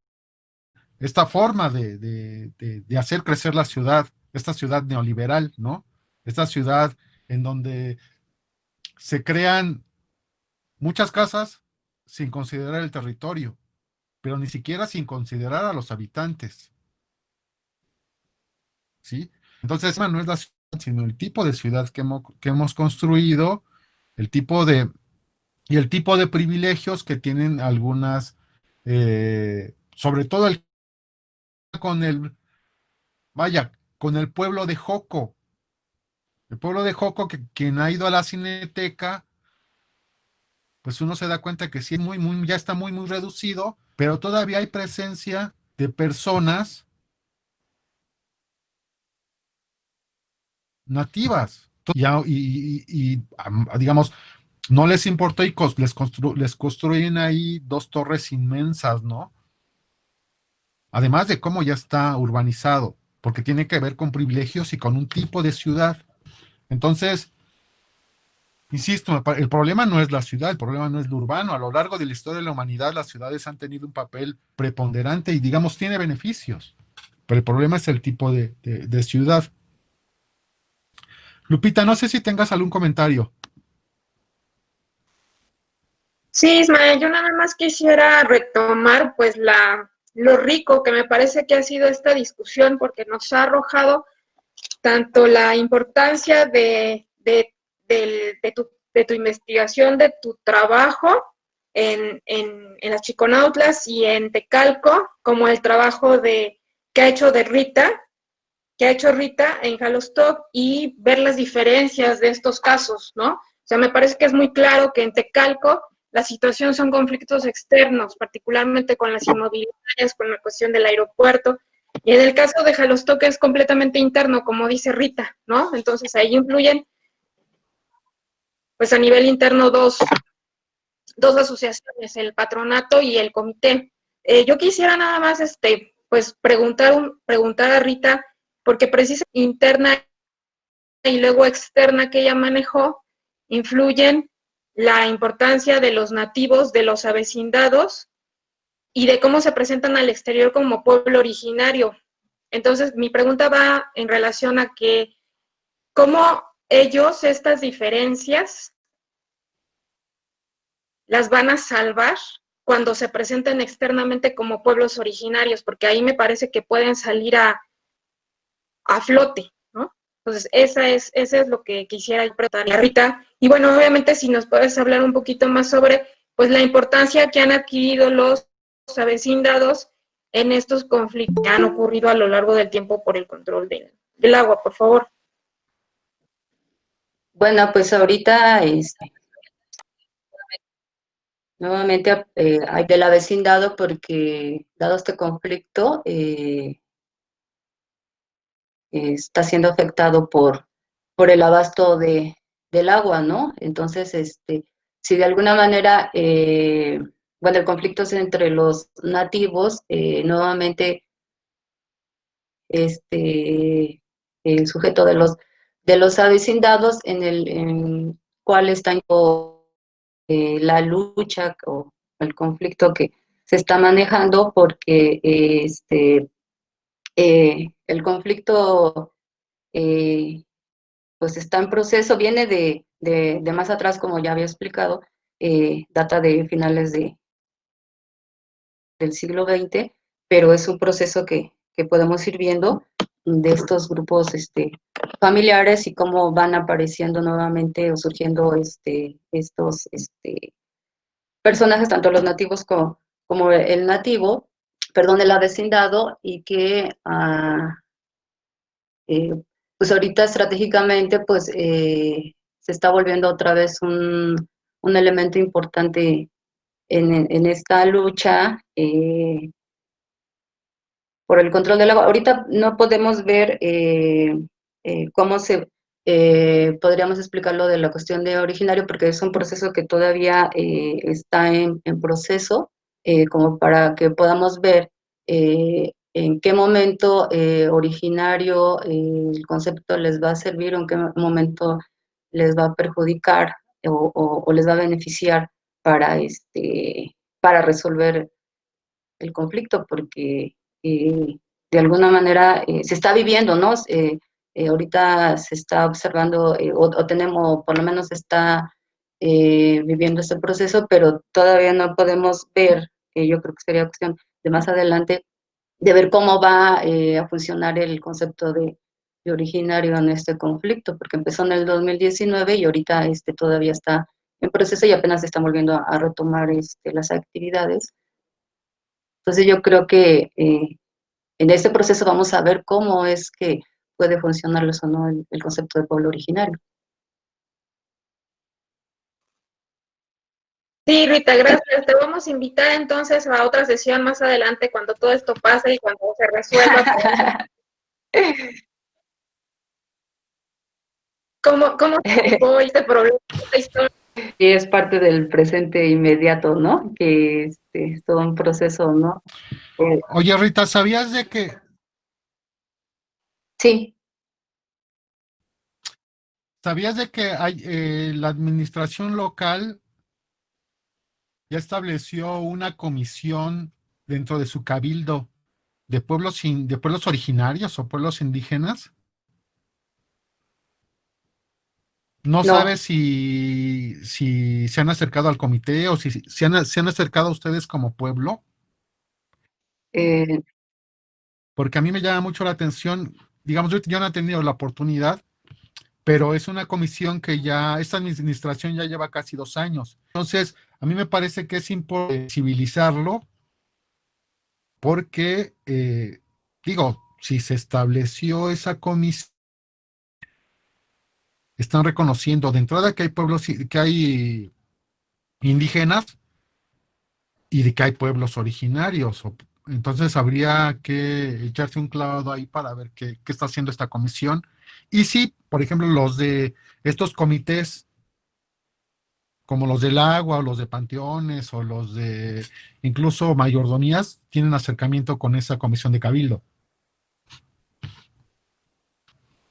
esta forma de hacer crecer la ciudad, esta ciudad neoliberal, ¿no? Esta ciudad en donde se crean muchas casas sin considerar el territorio, pero ni siquiera sin considerar a los habitantes, ¿sí? Entonces, no es la ciudad, sino el tipo de ciudad que hemos construido, el tipo y el tipo de privilegios que tienen algunas, sobre todo con vaya, con el pueblo de Joco. El pueblo de Joco, que quien ha ido a la Cineteca, pues uno se da cuenta que sí, ya está muy reducido, pero todavía hay presencia de personas nativas. Digamos, no les importó y les construyen ahí dos torres inmensas, ¿no? Además de cómo ya está urbanizado, porque tiene que ver con privilegios y con un tipo de ciudad. Entonces, insisto, el problema no es la ciudad, el problema no es lo urbano. A lo largo de la historia de la humanidad, las ciudades han tenido un papel preponderante y, digamos, tiene beneficios. Pero el problema es el tipo de ciudad. Lupita, no sé si tengas algún comentario. Sí, Ismael, yo nada más quisiera retomar pues lo rico que me parece que ha sido esta discusión, porque nos ha arrojado tanto la importancia de tu investigación, de tu trabajo en las Chiconautlas y en Tecalco, como el trabajo que ha hecho Rita en Jalostoc, y ver las diferencias de estos casos, ¿no? O sea, me parece que es muy claro que en Tecalco la situación son conflictos externos, particularmente con las inmobiliarias, con la cuestión del aeropuerto, y en el caso de Jalostoc es completamente interno, como dice Rita, ¿no? Entonces ahí influyen, pues a nivel interno, dos asociaciones, el patronato y el comité. Yo quisiera nada más, pues preguntar a Rita, porque precisamente interna y luego externa que ella manejó, influyen la importancia de los nativos, de los avecindados y de cómo se presentan al exterior como pueblo originario. Entonces, mi pregunta va en relación a que cómo ellos estas diferencias las van a salvar cuando se presenten externamente como pueblos originarios, porque ahí me parece que pueden salir a flote, ¿no? Entonces, ese es lo que quisiera preguntarle a Rita. Y bueno, obviamente, si nos puedes hablar un poquito más sobre, pues, la importancia que han adquirido los avecindados en estos conflictos que han ocurrido a lo largo del tiempo por el control del agua, por favor. Bueno, pues ahorita Nuevamente hay de la vecindad, porque dado este conflicto, está siendo afectado por el abasto del agua, ¿no? Entonces, si de alguna manera, bueno, el conflicto es entre los nativos, nuevamente, el sujeto de los avecindados en el cual está la lucha o el conflicto que se está manejando, porque el conflicto pues está en proceso, viene de más atrás, como ya había explicado, data de finales del siglo XX, pero es un proceso que podemos ir viendo de estos grupos familiares, y cómo van apareciendo nuevamente o surgiendo estos personajes, tanto los nativos como el nativo, perdón, el avecindado, y que pues ahorita estratégicamente pues se está volviendo otra vez un elemento importante en esta lucha por el control del agua. Ahorita no podemos ver cómo podríamos explicarlo de la cuestión de originario, porque es un proceso que todavía está en proceso, como para que podamos ver en qué momento originario el concepto les va a servir, o en qué momento les va a perjudicar o les va a beneficiar para, para resolver el conflicto, porque de alguna manera se está viviendo, ¿no? Ahorita se está observando, o tenemos, por lo menos se está viviendo este proceso, pero todavía no podemos ver, que yo creo que sería cuestión de más adelante, de ver cómo va a funcionar el concepto de originario en este conflicto, porque empezó en el 2019 y ahorita todavía está en proceso y apenas se están volviendo a retomar las actividades. Entonces yo creo que en este proceso vamos a ver cómo es que puede funcionarles o no el concepto de pueblo originario. Sí, Rita, gracias. Te vamos a invitar entonces a otra sesión más adelante, cuando todo esto pase y cuando se resuelva. ¿Cómo fue este problema, esta historia? Y es parte del presente inmediato, ¿no? Que es todo un proceso, ¿no? Oye, Rita, ¿sabías de que Sí, hay, la administración local ya estableció una comisión dentro de su cabildo de pueblos originarios o pueblos indígenas? No no. sabes si se han acercado al comité o si se han acercado a ustedes como pueblo, eh, porque a mí me llama mucho la atención. Digamos, yo no he tenido la oportunidad, pero es una comisión que esta administración ya lleva casi 2 años. Entonces, a mí me parece que es importante civilizarlo, porque, digo, si se estableció esa comisión, están reconociendo de entrada que hay pueblos, que hay indígenas, y de que hay pueblos originarios. Entonces habría que echarse un clavado ahí para ver qué está haciendo esta comisión. Y si, por ejemplo, los de estos comités, como los del agua o los de panteones o los de incluso mayordomías, tienen acercamiento con esa comisión de cabildo.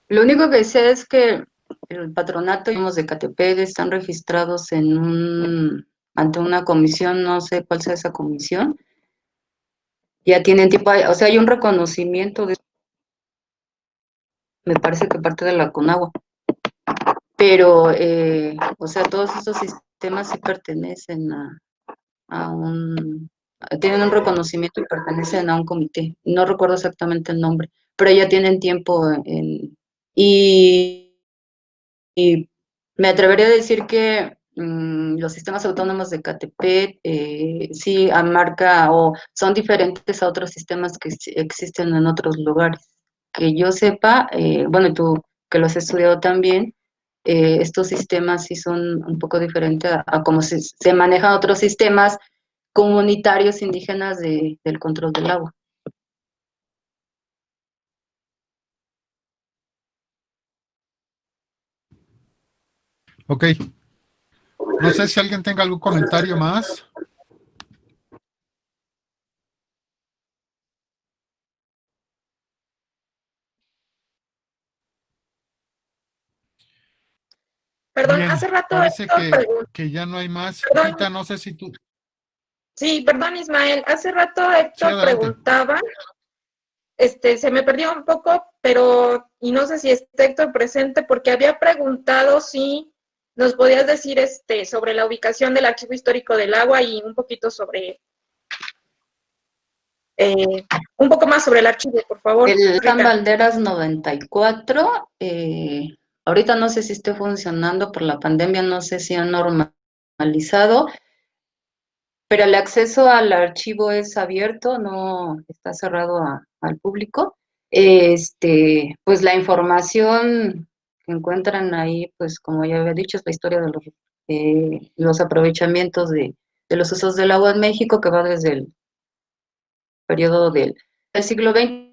lo único que sé es que el patronato y los de Catepec están registrados ante una comisión, no sé cuál sea esa comisión. Ya tienen tiempo, o sea, hay un reconocimiento me parece que parte de la CONAGUA, pero, o sea, todos estos sistemas sí pertenecen tienen un reconocimiento y pertenecen a un comité. No recuerdo exactamente el nombre, pero ya tienen tiempo y, y me atrevería a decir que los sistemas autónomos de Catepec sí marca o son diferentes a otros sistemas que existen en otros lugares. Que yo sepa, bueno, tú que lo has estudiado también, estos sistemas sí son un poco diferentes a cómo se manejan otros sistemas comunitarios indígenas del control del agua. Ok. No sé si alguien tenga algún comentario más. Perdón, Bien, hace rato parece Héctor preguntó. que ya no hay más. Perdón. Rita, no sé si tú... Sí, perdón, Ismael. Hace rato Sí, Héctor adelante. preguntaba, se me perdió un poco, pero, y no sé si está Héctor presente, porque había preguntado si nos podías decir, sobre la ubicación del Archivo Histórico del Agua y un poquito sobre, un poco más sobre el archivo, por favor. El San Rita. Valderas 94, ahorita no sé si esté funcionando por la pandemia, no sé si han normalizado, pero el acceso al archivo es abierto, no está cerrado al público. Pues la información que encuentran ahí, pues como ya había dicho, es la historia de los aprovechamientos de los usos del agua en México, que va desde el periodo del siglo XX.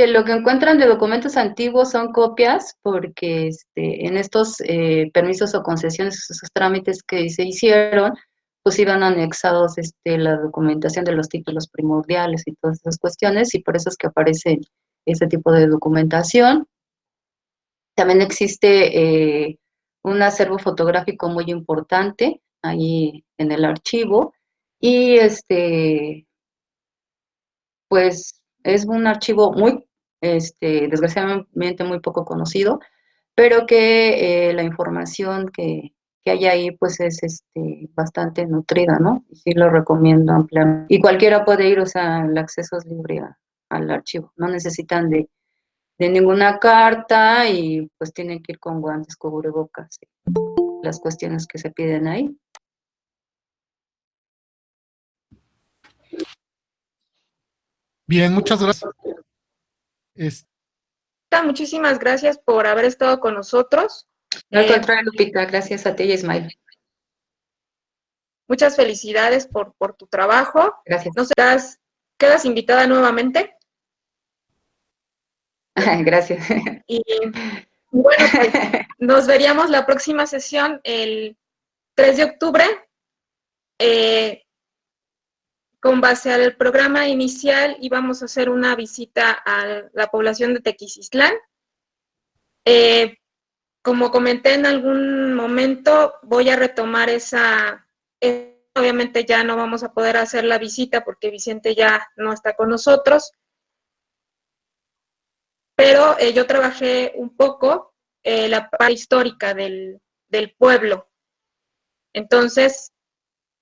Lo que encuentran de documentos antiguos son copias, porque en estos permisos o concesiones, esos trámites que se hicieron, pues iban anexados la documentación de los títulos primordiales y todas esas cuestiones, y por eso es que aparece este tipo de documentación. También existe un acervo fotográfico muy importante ahí en el archivo, y pues es un archivo muy, desgraciadamente muy poco conocido, pero que la información que hay ahí pues es bastante nutrida, ¿no? Y sí lo recomiendo ampliamente. Y cualquiera puede ir, o sea, el acceso es libre al archivo, no necesitan de ninguna carta y pues tienen que ir con guantes, cubrebocas, las cuestiones que se piden ahí. Bien, muchas gracias. Muchísimas gracias por haber estado con nosotros. Al contrario, Lupita, gracias a ti, Ismael. Muchas felicidades por tu trabajo. Gracias. No sé, quedas invitada nuevamente. Gracias. Y bueno, pues nos veríamos la próxima sesión el 3 de octubre. Con base al programa inicial íbamos a hacer una visita a la población de Tequisistlán. Como comenté en algún momento, voy a retomar obviamente ya no vamos a poder hacer la visita porque Vicente ya no está con nosotros, pero yo trabajé un poco la parte histórica del pueblo. Entonces,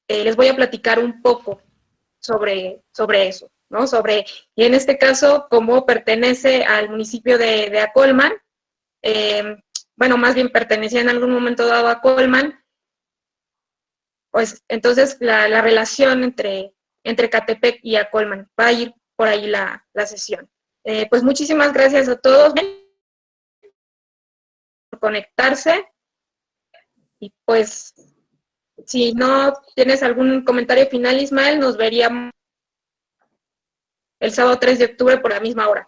les voy a platicar un poco sobre eso, ¿no? Y en este caso, como pertenece al municipio de Acolman, bueno, más bien pertenecía en algún momento dado a Acolman, pues entonces la relación entre Catepec y Acolman, va a ir por ahí la sesión. Pues muchísimas gracias a todos por conectarse, y pues si no tienes algún comentario final, Ismael, nos veríamos el sábado 3 de octubre por la misma hora.